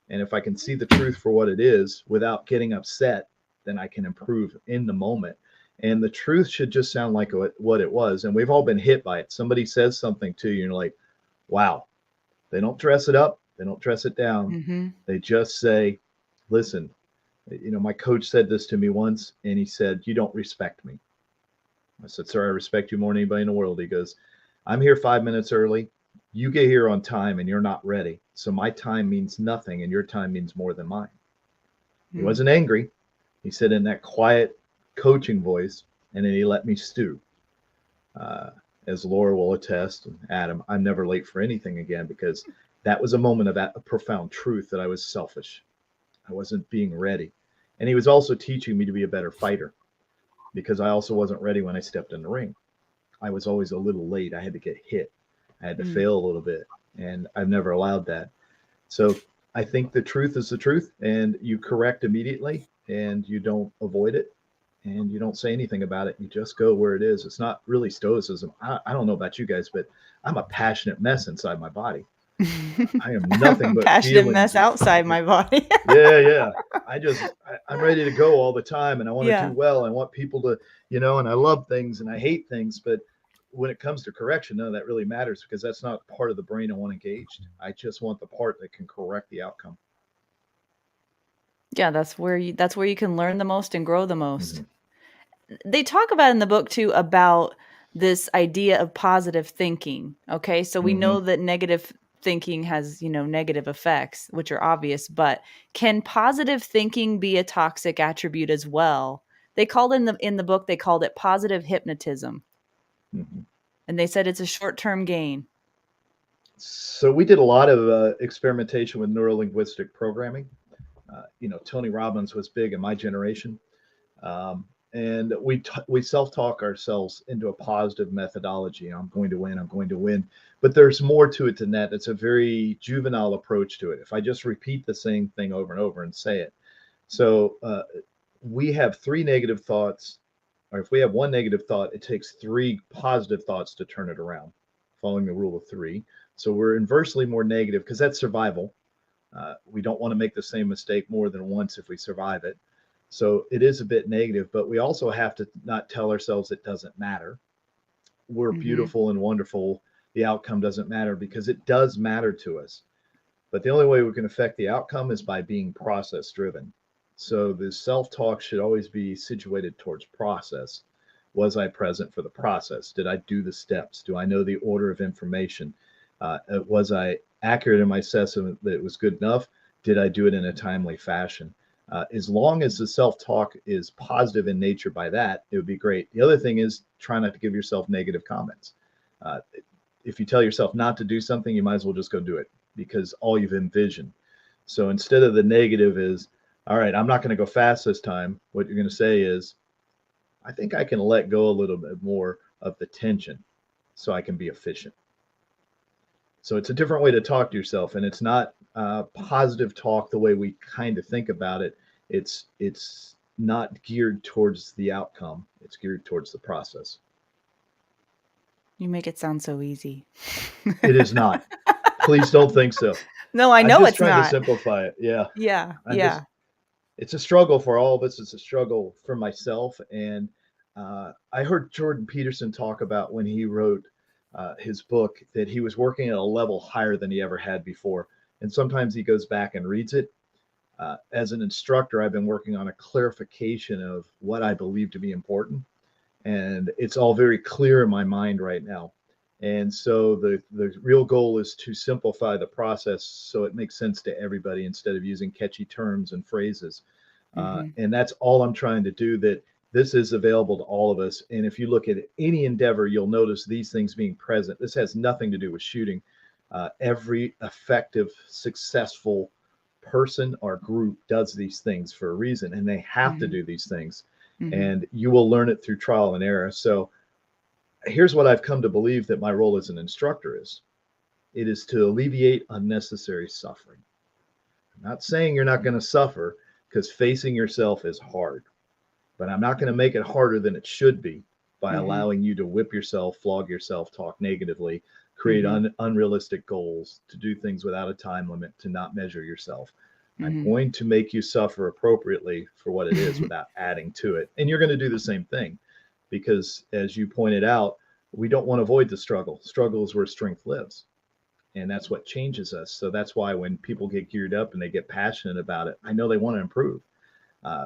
And if I can see the truth for what it is without getting upset, then I can improve in the moment. And the truth should just sound like what it was. And we've all been hit by it. Somebody says something to you and you're like, wow. They don't dress it up. They don't dress it down. Mm-hmm. They just say, listen, my coach said this to me once, and he said, you don't respect me. I said, sir, I respect you more than anybody in the world. He goes, I'm here 5 minutes early. You get here on time and you're not ready. So my time means nothing and your time means more than mine. He wasn't angry. He said in that quiet coaching voice, and then he let me stew. As Laura will attest, and Adam, I'm never late for anything again, because that was a moment of a profound truth that I was selfish. I wasn't being ready. And he was also teaching me to be a better fighter, because I also wasn't ready when I stepped in the ring. I was always a little late. I had to get hit. I had to fail a little bit, and I've never allowed that. So I think the truth is the truth, and you correct immediately, and you don't avoid it. And you don't say anything about it. You just go where it is. It's not really stoicism. I don't know about you guys, but I'm a passionate mess inside my body. I am nothing but passionate feelings. Mess outside my body. Yeah. I'm ready to go all the time, and I want to Yeah. do well. I want people to, and I love things and I hate things. But when it comes to correction, none of that really matters, because that's not part of the brain I want engaged. I just want the part that can correct the outcome. Yeah, that's where you can learn the most and grow the most. They talk about in the book too about this idea of positive thinking. Okay. So we know that negative thinking has, negative effects, which are obvious, but can positive thinking be a toxic attribute as well? They called in the book, they called it positive hypnotism. And they said it's a short-term gain. So we did a lot of experimentation with neurolinguistic programming. Tony Robbins was big in my generation. And we self-talk ourselves into a positive methodology. I'm going to win. I'm going to win. But there's more to it than that. It's a very juvenile approach to it. If I just repeat the same thing over and over and say it. So we have 3 negative thoughts, or if we have 1 negative thought, it takes 3 positive thoughts to turn it around, following the rule of 3. So we're inversely more negative, because that's survival. We don't want to make the same mistake more than once if we survive it. So it is a bit negative, but we also have to not tell ourselves it doesn't matter. We're beautiful and wonderful. The outcome doesn't matter, because it does matter to us. But the only way we can affect the outcome is by being process driven. So the self-talk should always be situated towards process. Was I present for the process? Did I do the steps? Do I know the order of information? Was I accurate in my assessment that it was good enough? Did I do it in a timely fashion? As long as the self-talk is positive in nature by that, it would be great. The other thing is try not to give yourself negative comments. Uh, if you tell yourself not to do something, you might as well just go do it because all you've envisioned. So instead of the negative is, all right, I'm not going to go fast this time, what you're going to say is, I think I can let go a little bit more of the tension so I can be efficient. So it's a different way to talk to yourself, and it's not positive talk the way we kind of think about it. It's not geared towards the outcome. It's geared towards the process. You make it sound so easy. It is not. Please don't think so. No, I I'm know just it's trying to not. simplify it. Yeah. Yeah, I'm just yeah. it's a struggle for all of us. It's a struggle for myself. And I heard Jordan Peterson talk about when he wrote his book that he was working at a level higher than he ever had before. And sometimes he goes back and reads it. As an instructor, I've been working on a clarification of what I believe to be important. And it's all very clear in my mind right now. And so the real goal is to simplify the process so it makes sense to everybody instead of using catchy terms and phrases. Mhm. And that's all I'm trying to do. That this is available to all of us. And if you look at any endeavor, you'll notice these things being present. This has nothing to do with shooting. Every effective, successful person or group does these things for a reason, and they have to Mhm. do these things. Mhm. And you will learn it through trial and error. So here's what I've come to believe that my role as an instructor is. It is to alleviate unnecessary suffering. I'm not saying you're not going to suffer because facing yourself is hard, but I'm not going to make it harder than it should be by Mhm. allowing you to whip yourself, flog yourself, talk negatively, create Mhm. unrealistic goals, to do things without a time limit, to not measure yourself. I'm Mhm. going to make you suffer appropriately for what it is without adding to it. And you're going to do the same thing because, as you pointed out, we don't want to avoid the struggle. Struggle is where strength lives. And that's what changes us. So that's why when people get geared up and they get passionate about it, I know they want to improve.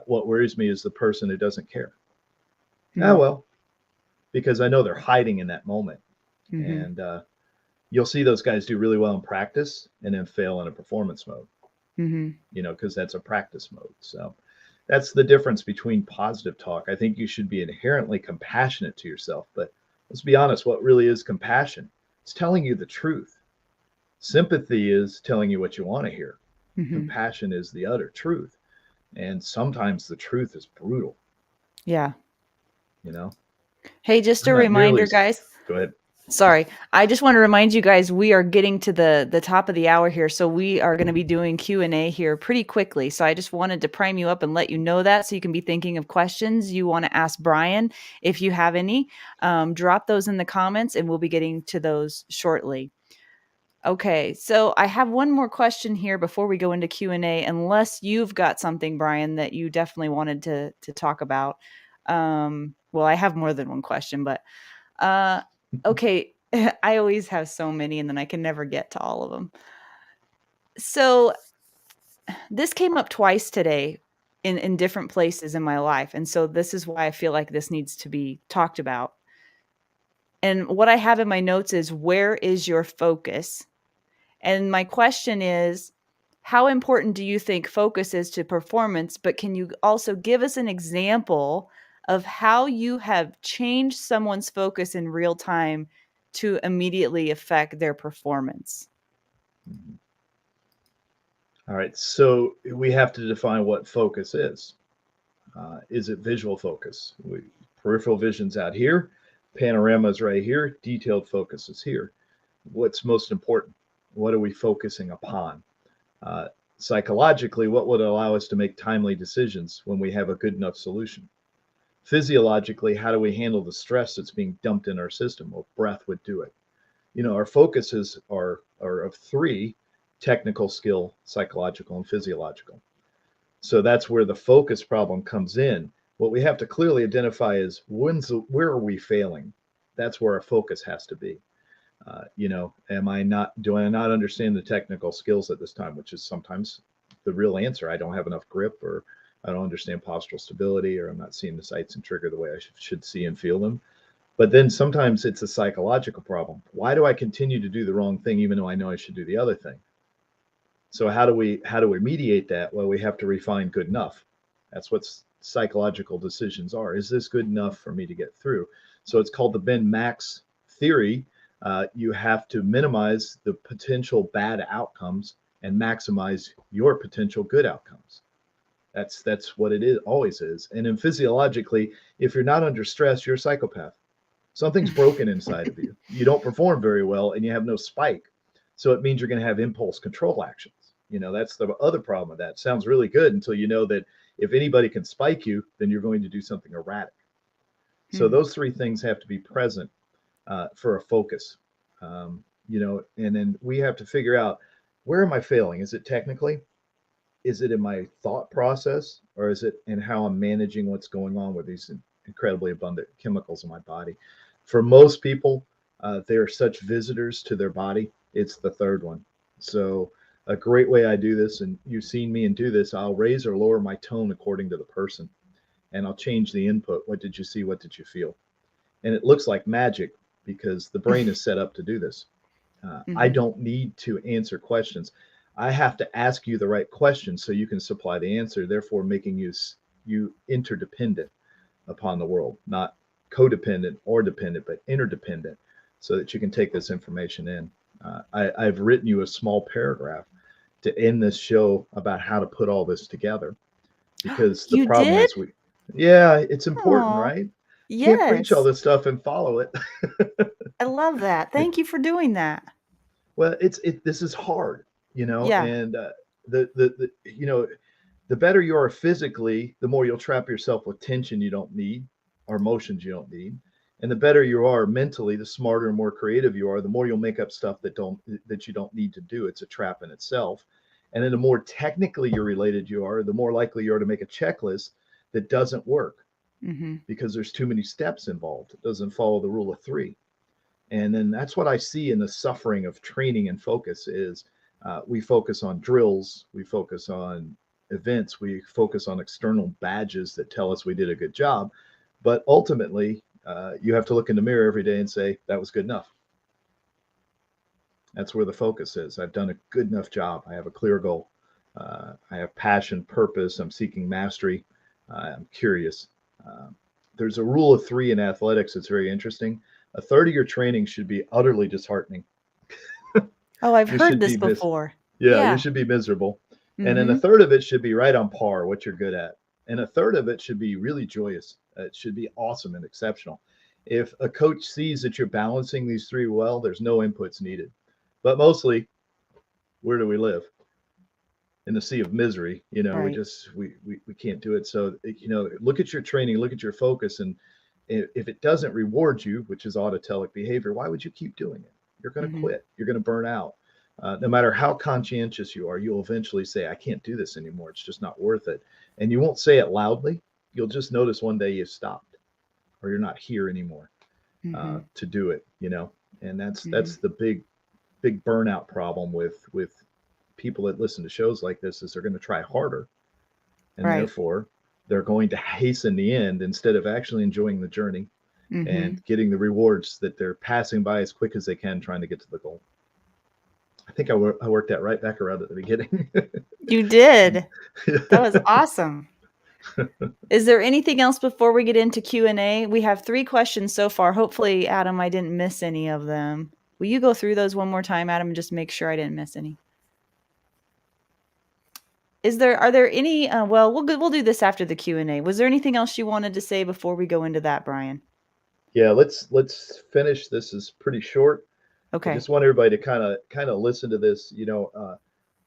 What worries me is the person who doesn't care. Ah, Mhm. well, because I know they're hiding in that moment. Mhm. And you'll see those guys do really well in practice and then fail in a performance mode, Mhm. because that's a practice mode. So that's the difference between positive talk. I think you should be inherently compassionate to yourself. But let's be honest, what really is compassion? It's telling you the truth. Sympathy is telling you what you want to hear. Mhm. Compassion is the utter truth. And sometimes the truth is brutal, Yeah. you know? Hey, just I'm a not nearly reminder, as, guys. go ahead. Sorry. I just want to remind you guys we are getting to the top of the hour here, so we are going to be doing Q&A here pretty quickly. So I just wanted to prime you up and let you know that so you can be thinking of questions you want to ask Brian. If you have any, drop those in the comments and we'll be getting to those shortly. Okay, so I have one more question here before we go into Q&A, unless you've got something, Brian, that you definitely wanted to talk about. Well, I have more than one question, but uh, okay, I always have so many, and then I can never get to all of them. So this came up twice today in different places in my life, and so this is why I feel like this needs to be talked about. And what I have in my notes is, where is your focus? And my question is, how important do you think focus is to performance? But can you also give us an example of how you have changed someone's focus in real time to immediately affect their performance? All right. So we have to define what focus is. Is it visual focus? Peripheral vision's out here, panorama's right here, detailed focus is here. What's most important? What are we focusing upon? Uh, Psychologically, what would allow us to make timely decisions when we have a good enough solution? Physiologically, how do we handle the stress that's being dumped in our system? Well, breath would do it. Our focuses are of three: technical skill, psychological, and physiological. So that's where the focus problem comes in. What we have to clearly identify is where are we failing? That's where our focus has to be. Do I not understand the technical skills at this time, which is sometimes the real answer. I don't have enough grip, or I don't understand postural stability, or I'm not seeing the sights and trigger the way I should see and feel them. But then sometimes it's a psychological problem. Why do I continue to do the wrong thing even though I know I should do the other thing? So how do we mediate that? Well, we have to refine good enough. That's what psychological decisions are. Is this good enough for me to get through? So it's called the Ben Max theory. You have to minimize the potential bad outcomes and maximize your potential good outcomes. That's what it is, always is. And then physiologically, if you're not under stress, you're a psychopath. Something's broken inside of you. You don't perform very well, and you have no spike. So it means you're going to have impulse control actions. That's the other problem with that. Sounds really good until you know that if anybody can spike you, then you're going to do something erratic. So Hmm. those three things have to be present for a focus. And then we have to figure out, where am I failing? Is it technically? Is it in my thought process, or is it in how I'm managing what's going on with these incredibly abundant chemicals in my body? For most people, they are such visitors to their body. It's the third one. So a great way I do this, and you've seen me and do this, I'll raise or lower my tone according to the person, and I'll change the input. What did you see? What did you feel? And it looks like magic because the brain is set up to do this. I Hmm. don't need to answer questions. I have to ask you the right questions so you can supply the answer, therefore making you interdependent upon the world, not codependent or dependent, but interdependent, so that you can take this information in. I've written you a small paragraph to end this show about how to put all this together, because the You problem did? is yeah, it's important, Oh, right? Can't preach all yes. this stuff and follow it. I love that. Thank you for doing that. Well, this is hard, Yeah. and the better you are physically, the more you'll trap yourself with tension you don't need, or emotions you don't need. And the better you are mentally, the smarter and more creative you are, the more you'll make up stuff that you don't need to do. It's a trap in itself. And then the more technically you're related you are, the more likely you are to make a checklist that doesn't work Hmm. because there's too many steps involved. It doesn't follow the rule of three. And then that's what I see in the suffering of training and focus is, we focus on drills, we focus on events, we focus on external badges that tell us we did a good job. But ultimately, you have to look in the mirror every day and say, that was good enough. That's where the focus is. I've done a good enough job. I have a clear goal. I have passion, purpose. I'm seeking mastery. I'm curious. Uh, there's a rule of three in athletics that's very interesting. A third of your training should be utterly disheartening. Oh, I've You heard should this be before. yeah, you Yeah. should be miserable. And then a Hmm. third of it should be right on par, what you're good at. And a third of it should be really joyous. It should be awesome and exceptional. If a coach sees that you're balancing these three well, there's no inputs needed. But mostly, where do we live? In the sea of misery. We Right. just we can't do it. So look at your training, look at your focus, and if it doesn't reward you, which is autotelic behavior, why would you keep doing it? You're going to Hmm. quit. You're going to burn out. No matter how conscientious you are, you'll eventually say, I can't do this anymore. It's just not worth it. And you won't say it loudly. You'll just notice one day you stopped, or you're not here anymore Hmm. to do it. And Hmm. that's the big burnout problem with people that listen to shows like this, is they're going to try harder, and Right. therefore they're going to hasten the end instead of actually enjoying the journey Hmm. and getting the rewards that they're passing by as quick as they can, trying to get to the goal. I think I worked that right back around at the beginning. You did. That was awesome. Is there anything else before we get into Q&A? We have 3 questions so far. Hopefully, Adam, I didn't miss any of them. Will you go through those one more time, Adam, and just make sure I didn't miss any? Are there any, well, we'll do this after the Q&A. Was there anything else you wanted to say before we go into that, Brian? Yeah, let's finish. This is pretty short. I Okay. just want everybody to kind of listen to this.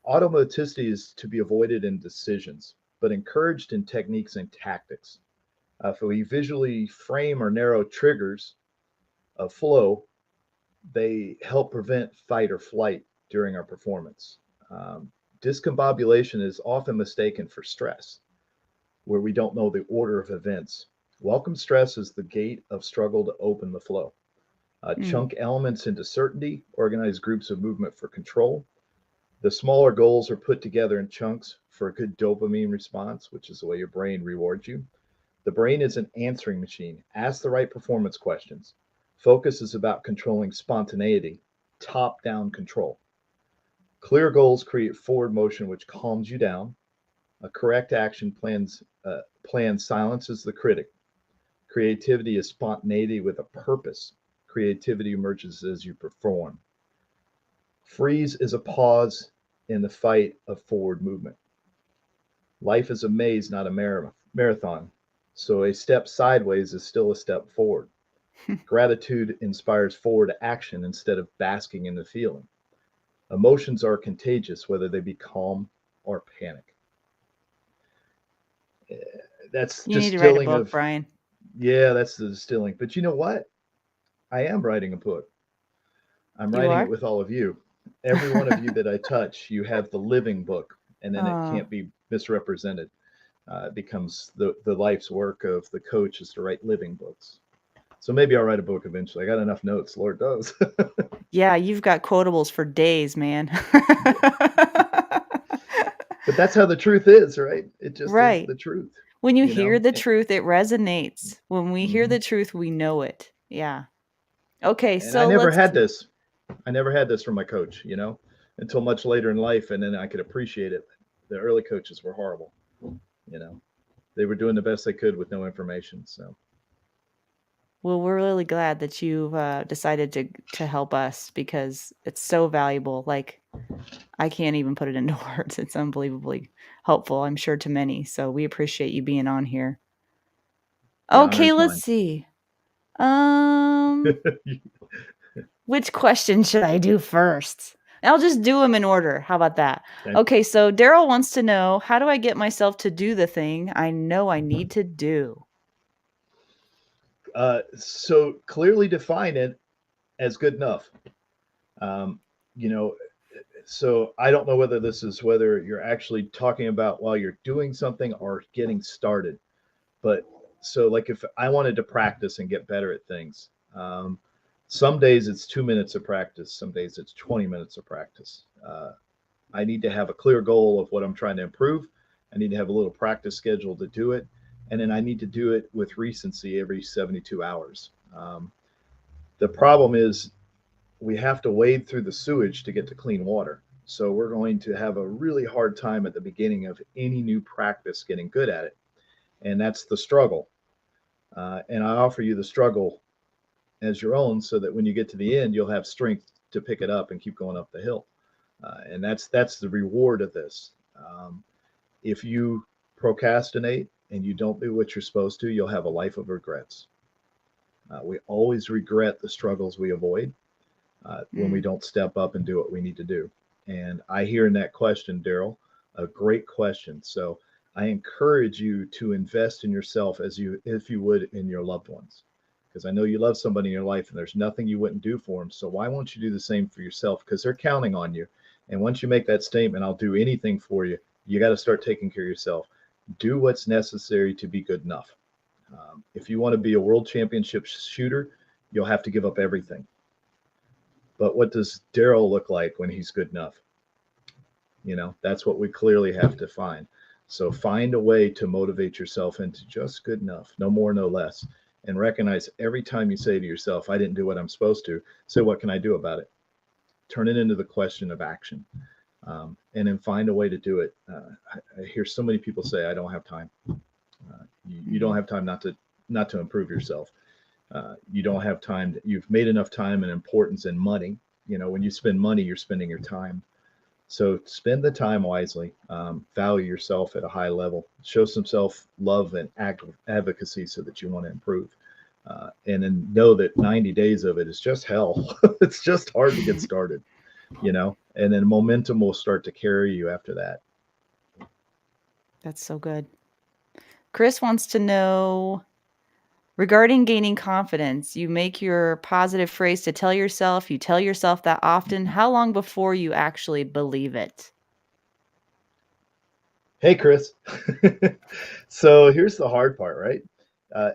Automaticity is to be avoided in decisions, but encouraged in techniques and tactics. If we visually frame or narrow triggers of flow, they help prevent fight or flight during our performance. Discombobulation is often mistaken for stress, where we don't know the order of events. Welcome stress is the gate of struggle to open the flow. Mm, Chunk elements into certainty, organize groups of movement for control. The smaller goals are put together in chunks for a good dopamine response, which is the way your brain rewards you. The brain is an answering machine. Ask the right performance questions. Focus is about controlling spontaneity, top down control. Clear goals create forward motion, which calms you down. A correct action plan silences the critic. Creativity is spontaneity with a purpose. Creativity emerges as you perform. Freeze is a pause in the fight of forward movement. Life is a maze, not a marathon. So a step sideways is still a step forward. Gratitude inspires forward action instead of basking in the feeling. Emotions are contagious, whether they be calm or panic. That's You need to write a distilling book, of, Brian. yeah, that's the distilling. But you know what? I am writing a book. I'm You writing it are? with all of you. Every one of you that I touch, you have the living book, and then it Oh, can't be misrepresented. It becomes the life's work of the coach is to write living books. So maybe I'll write a book eventually. I got enough notes, Lord knows. yeah, you've got quotables for days, man. But that's how the truth is, right? It just is Right. the truth, When you you hear know? the truth, it resonates. When we hear Mhm. the truth, we know it. Yeah. Okay, And I so never let's had see. this. I never had this from my coach, until much later in life. And then I could appreciate it. The early coaches were horrible, you know, they were doing the best they could with no information. So, Well, we're really glad that you've decided to help us because it's so valuable. Like I can't even put it into words. It's unbelievably helpful, I'm sure, to many. So we appreciate you being on here. the honor Okay, is let's mine. see. Um, which question should I do first? I'll just do them in order. How about that? Okay. Okay, so Daryl wants to know, how do I get myself to do the thing I know I need to do? So clearly define it as good enough. Um, you know, so I don't know whether you're actually talking about while you're doing something or getting started. But so, like, if I wanted to practice and get better at things, some days it's 2 minutes of practice, some days it's 20 minutes of practice. I need to have a clear goal of what I'm trying to improve. I need to have a little practice schedule to do it. And then I need to do it with recency every 72 hours. The problem is we have to wade through the sewage to get to clean water. So we're going to have a really hard time at the beginning of any new practice getting good at it. And that's the struggle. And I offer you the struggle as your own so that when you get to the end, you'll have strength to pick it up and keep going up the hill. And that's the reward of this. If you procrastinate and you don't do what you're supposed to, you'll have a life of regrets. We always regret the struggles we avoid when we Mm, don't step up and do what we need to do. And I hear in that question, Daryl, a great question. So I encourage you to invest in yourself as you if you would in your loved ones. Because I know you love somebody in your life and there's nothing you wouldn't do for them. So why won't you do the same for yourself? Because they're counting on you. And once you make that statement, I'll do anything for you, you got to start taking care of yourself. Do what's necessary to be good enough. If you want to be a world championship shooter, you'll have to give up everything. But what does Daryl look like when he's good enough? That's what we clearly have to find. So find a way to motivate yourself into just good enough, no more, no less. And recognize every time you say to yourself, I didn't do what I'm supposed to, so what can I do about it? Turn it into the question of action. And then find a way to do it. I hear so many people say, I don't have time. You don't mhm. have time not to improve yourself. You don't have time. You've made enough time and importance and money. When you spend money, you're spending your time. So spend the time wisely. Value yourself at a high level. Show some self love and advocacy so that you want to improve. And then know that 90 days of it is just hell. It's just hard to get started, and then momentum will start to carry you after that. That's so good. Chris wants to know, regarding gaining confidence, you make your positive phrase to tell yourself, you tell yourself that often. How long before you actually believe it? Hey, Chris. So here's the hard part, right?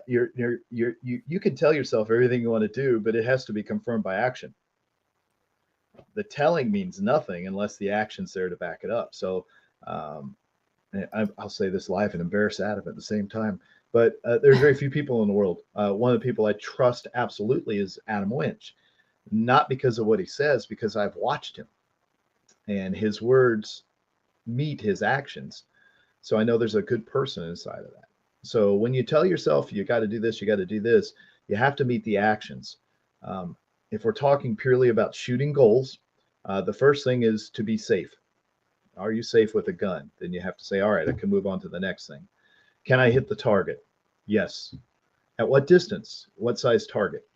You can tell yourself everything you want to do, but it has to be confirmed by action. The telling means nothing unless the action's there to back it up. So um, I'll say this live and embarrass Adam at the same time. But there's very few people in the world. One of the people I trust absolutely is Adam Winch, not because of what he says, because I've watched him. and his words meet his actions. So I know there's a good person inside of that. So when you tell yourself you got to do this, you got to do this, you have to meet the actions. Um, if we're talking purely about shooting goals, the first thing is to be safe. Are you safe with a gun? Then you have to say, all right, I can move on to the next thing. Can I hit the target? Yes. At what distance? What size target?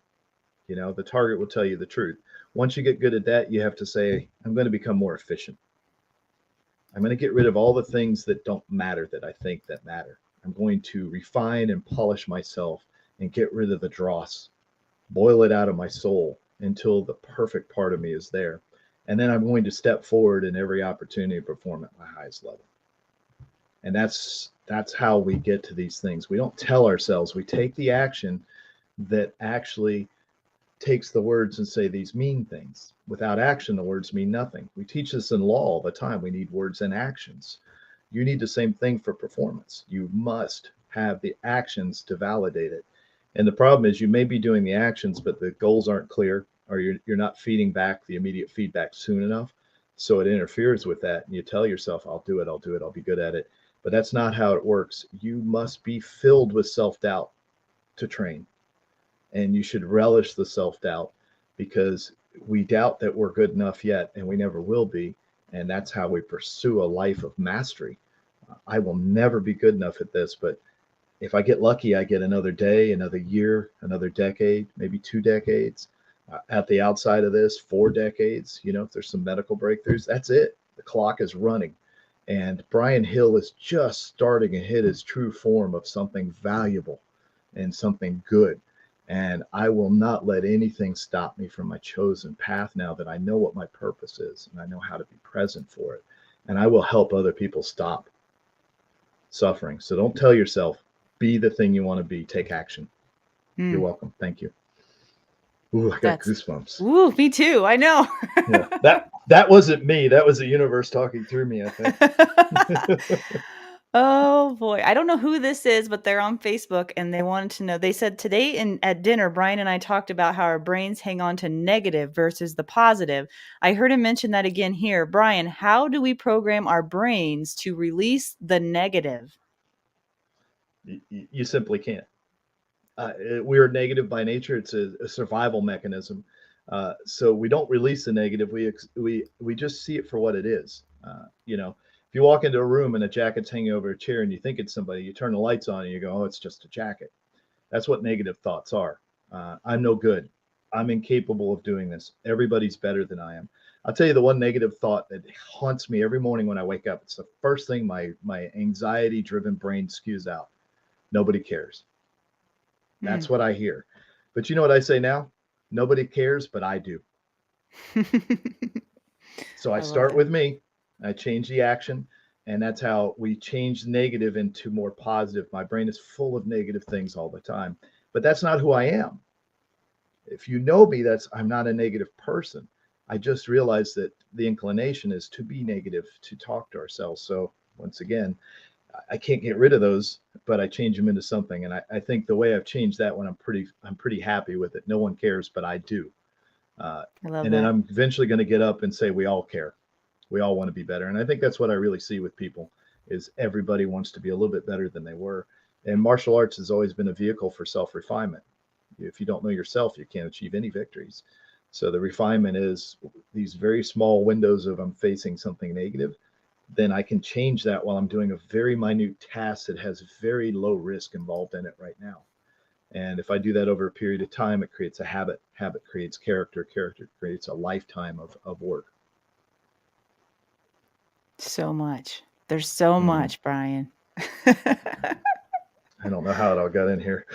The target will tell you the truth. Once you get good at that, you have to say, I'm going to become more efficient. I'm going to get rid of all the things that don't matter that I think that matter. I'm going to refine and polish myself and get rid of the dross, boil it out of my soul until the perfect part of me is there. And then I'm going to step forward in every opportunity to perform at my highest level. And that's how we get to these things. We don't tell ourselves, we take the action that actually takes the words and say these mean things. Without action, the words mean nothing. We teach this in law all the time. We need words and actions. You need the same thing for performance. You must have the actions to validate it. And the problem is you may be doing the actions, but the goals aren't clear, or you're not feeding back the immediate feedback soon enough. So it interferes with that. And you tell yourself, I'll do it, I'll be good at it. But that's not how it works. You must be filled with self-doubt to train. And you should relish the self-doubt, because we doubt that we're good enough yet, and we never will be. And that's how we pursue a life of mastery. I will never be good enough at this, but if I get lucky, I get another day, another year, another decade, maybe 2 decades. At the outside of this, 4 decades. If there's some medical breakthroughs, that's it. The clock is running. And Brian Hill is just starting to hit his true form of something valuable and something good. And I will not let anything stop me from my chosen path now that I know what my purpose is and I know how to be present for it. And I will help other people stop suffering. So don't tell yourself, be the thing you want to be. Take action. You're welcome. Thank you. Ooh, I got goosebumps. Ooh, me too. I know. Yeah, that wasn't me. That was the universe talking through me, I think. Oh boy. I don't know who this is, but they're on Facebook and they wanted to know. They said today at dinner, Brian and I talked about how our brains hang on to negative versus the positive. I heard him mention that again here. Brian, how do we program our brains to release the negative? You simply can't. We're negative by nature. It's a survival mechanism. So we don't release the negative. We just see it for what it is. If you walk into a room and a jacket's hanging over a chair and you think it's somebody, you turn the lights on and you go, oh, it's just a jacket. That's what negative thoughts are. I'm no good. I'm incapable of doing this. Everybody's better than I am. I'll tell you the one negative thought that haunts me every morning when I wake up. It's the first thing my anxiety-driven brain spews out. Nobody cares. That's what I hear. But you know what I say now? Nobody cares, but I do. So I start with me. I change the action. And that's how we change negative into more positive. My brain is full of negative things all the time. But that's not who I am. If you know me, I'm not a negative person. I just realized that the inclination is to be negative, to talk to ourselves. So once again, I can't get rid of those, but I change them into something. And I think the way I've changed that one, I'm pretty happy with it. No one cares, but I do. I love and that. then I'm eventually going to get up and say, we all care. We all want to be better. And I think that's what I really see with people is everybody wants to be a little bit better than they were. And martial arts has always been a vehicle for self-refinement. If you don't know yourself, you can't achieve any victories. So the refinement is these very small windows of I'm facing something negative. Then I can change that while I'm doing a very minute task that has very low risk involved in it right now. And if I do that over a period of time, it creates a habit. Habit creates character. Character creates a lifetime of work. So much. There's so much, Brian. I don't know how it all got in here.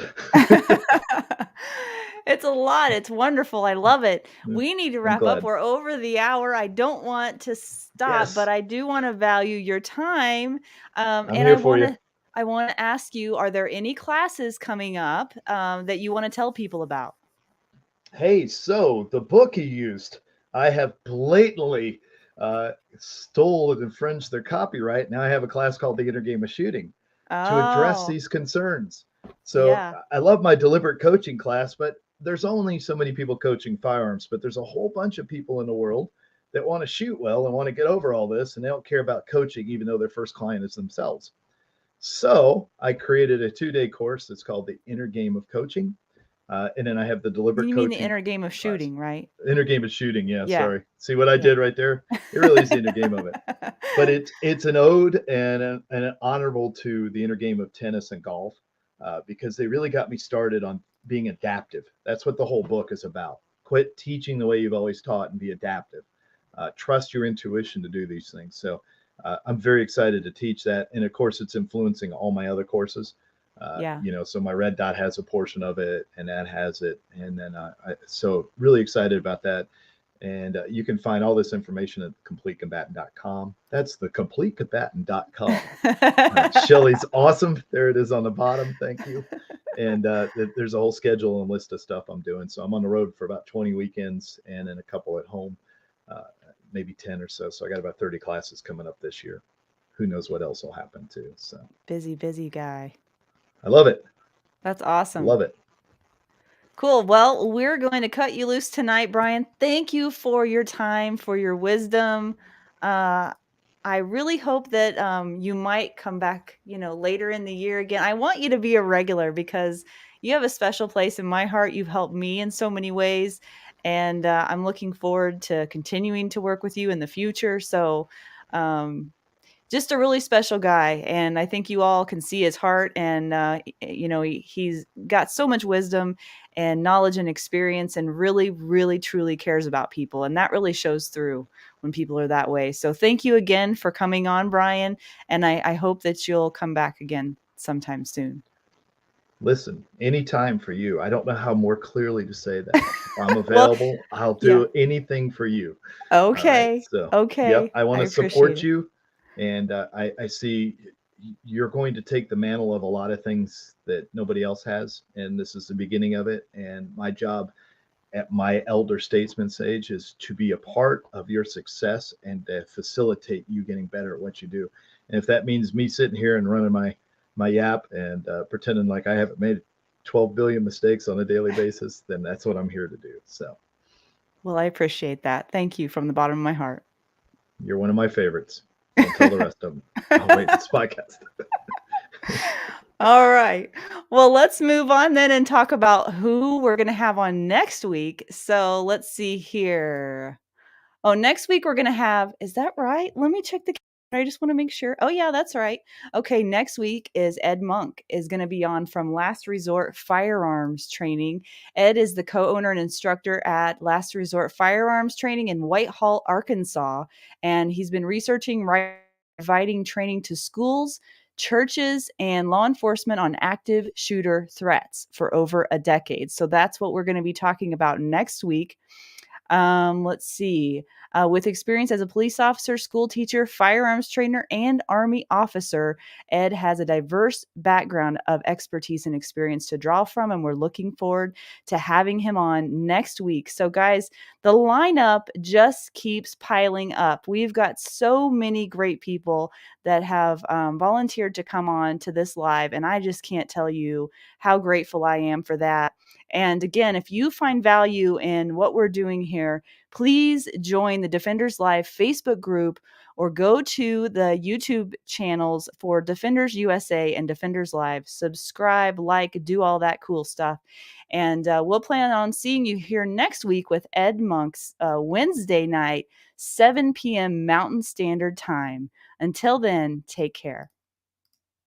It's a lot. It's wonderful. I love it. We need to wrap up. glad. We're over the hour. I don't want to stop, Yes. but I do want to value your time. I'm and here for you. I want to ask you, are there any classes coming up that you want to tell people about? Hey, so the book you used, I have blatantly stole and infringed their copyright. Now I have a class called The Inner Game of Shooting to address Oh, these concerns. So yeah. I love my deliberate coaching class, but there's only so many people coaching firearms, but there's a whole bunch of people in the world that want to shoot well and want to get over all this, and they don't care about coaching, even though their first client is themselves. So I created a 2-day course that's called the Inner Game of Coaching. And then I have the deliberate You mean the coaching inner game of class. shooting, right? Inner game of shooting. Yeah, Yeah. sorry. See what I Yeah. did right there? It really is the inner game of it. But it's an ode and an honorable to the inner game of tennis and golf, because they really got me started on being adaptive. That's what the whole book is about. Quit teaching the way you've always taught and be adaptive. Trust your intuition to do these things. So I'm very excited to teach that. And of course, it's influencing all my other courses. Yeah. So my red dot has a portion of it, and that has it. And then so really excited about that. And you can find all this information at completecombatant.com. That's the completecombatant.com. Shelly's awesome. There it is on the bottom. Thank you. And there's a whole schedule and list of stuff I'm doing. So I'm on the road for about 20 weekends and then a couple at home, maybe 10 or so. So I got about 30 classes coming up this year. Who knows what else will happen too. So busy guy. I love it. That's awesome. Love it. Cool. Well, we're going to cut you loose tonight, Brian. Thank you for your time, for your wisdom. I really hope that you might come back, later in the year again. I want you to be a regular because you have a special place in my heart. You've helped me in so many ways, and I'm looking forward to continuing to work with you in the future. So, just a really special guy, and I think you all can see his heart, and he's got so much wisdom and knowledge and experience, and really, really, truly cares about people, and that really shows through when people are that way. So thank you again for coming on, Brian, and I hope that you'll come back again sometime soon. Listen, anytime for you. I don't know how more clearly to say that. If I'm Well, available, I'll yeah. do anything for you. All right. Okay. So, yep, Okay. I want I to appreciate support it. you. And I see you're going to take the mantle of a lot of things that nobody else has. And this is the beginning of it. And my job at my elder statesman's age is to be a part of your success and to facilitate you getting better at what you do. And if that means me sitting here and running my yap and pretending like I haven't made 12 billion mistakes on a daily basis, then that's what I'm here to do. So Well, I appreciate that. Thank you from the bottom of my heart. you're one of my favorites. Don't tell the rest of them. I'll rate this podcast. All right. Well, let's move on then and talk about who we're going to have on next week. So let's see here. Oh, next week we're going to have, is that right? Let me check the calendar. I just want to make sure. Oh, yeah, that's right. Okay, next week is Ed Monk is going to be on from Last Resort Firearms Training. Ed is the co-owner and instructor at Last Resort Firearms Training in Whitehall, Arkansas, and he's been researching, providing training to schools, churches, and law enforcement on active shooter threats for over a decade. So that's what we're going to be talking about next week. Let's see. With experience as a police officer, school teacher, firearms trainer, and Army officer, Ed has a diverse background of expertise and experience to draw from, and we're looking forward to having him on next week. So, guys, the lineup just keeps piling up. We've got so many great people that have volunteered to come on to this live, and I just can't tell you how grateful I am for that. And again, if you find value in what we're doing here, please join the Defenders Live Facebook group or go to the YouTube channels for Defenders USA and Defenders Live. Subscribe, like, do all that cool stuff. And we'll plan on seeing you here next week with Ed Monk's Wednesday night, 7 p.m. Mountain Standard Time. Until then, take care.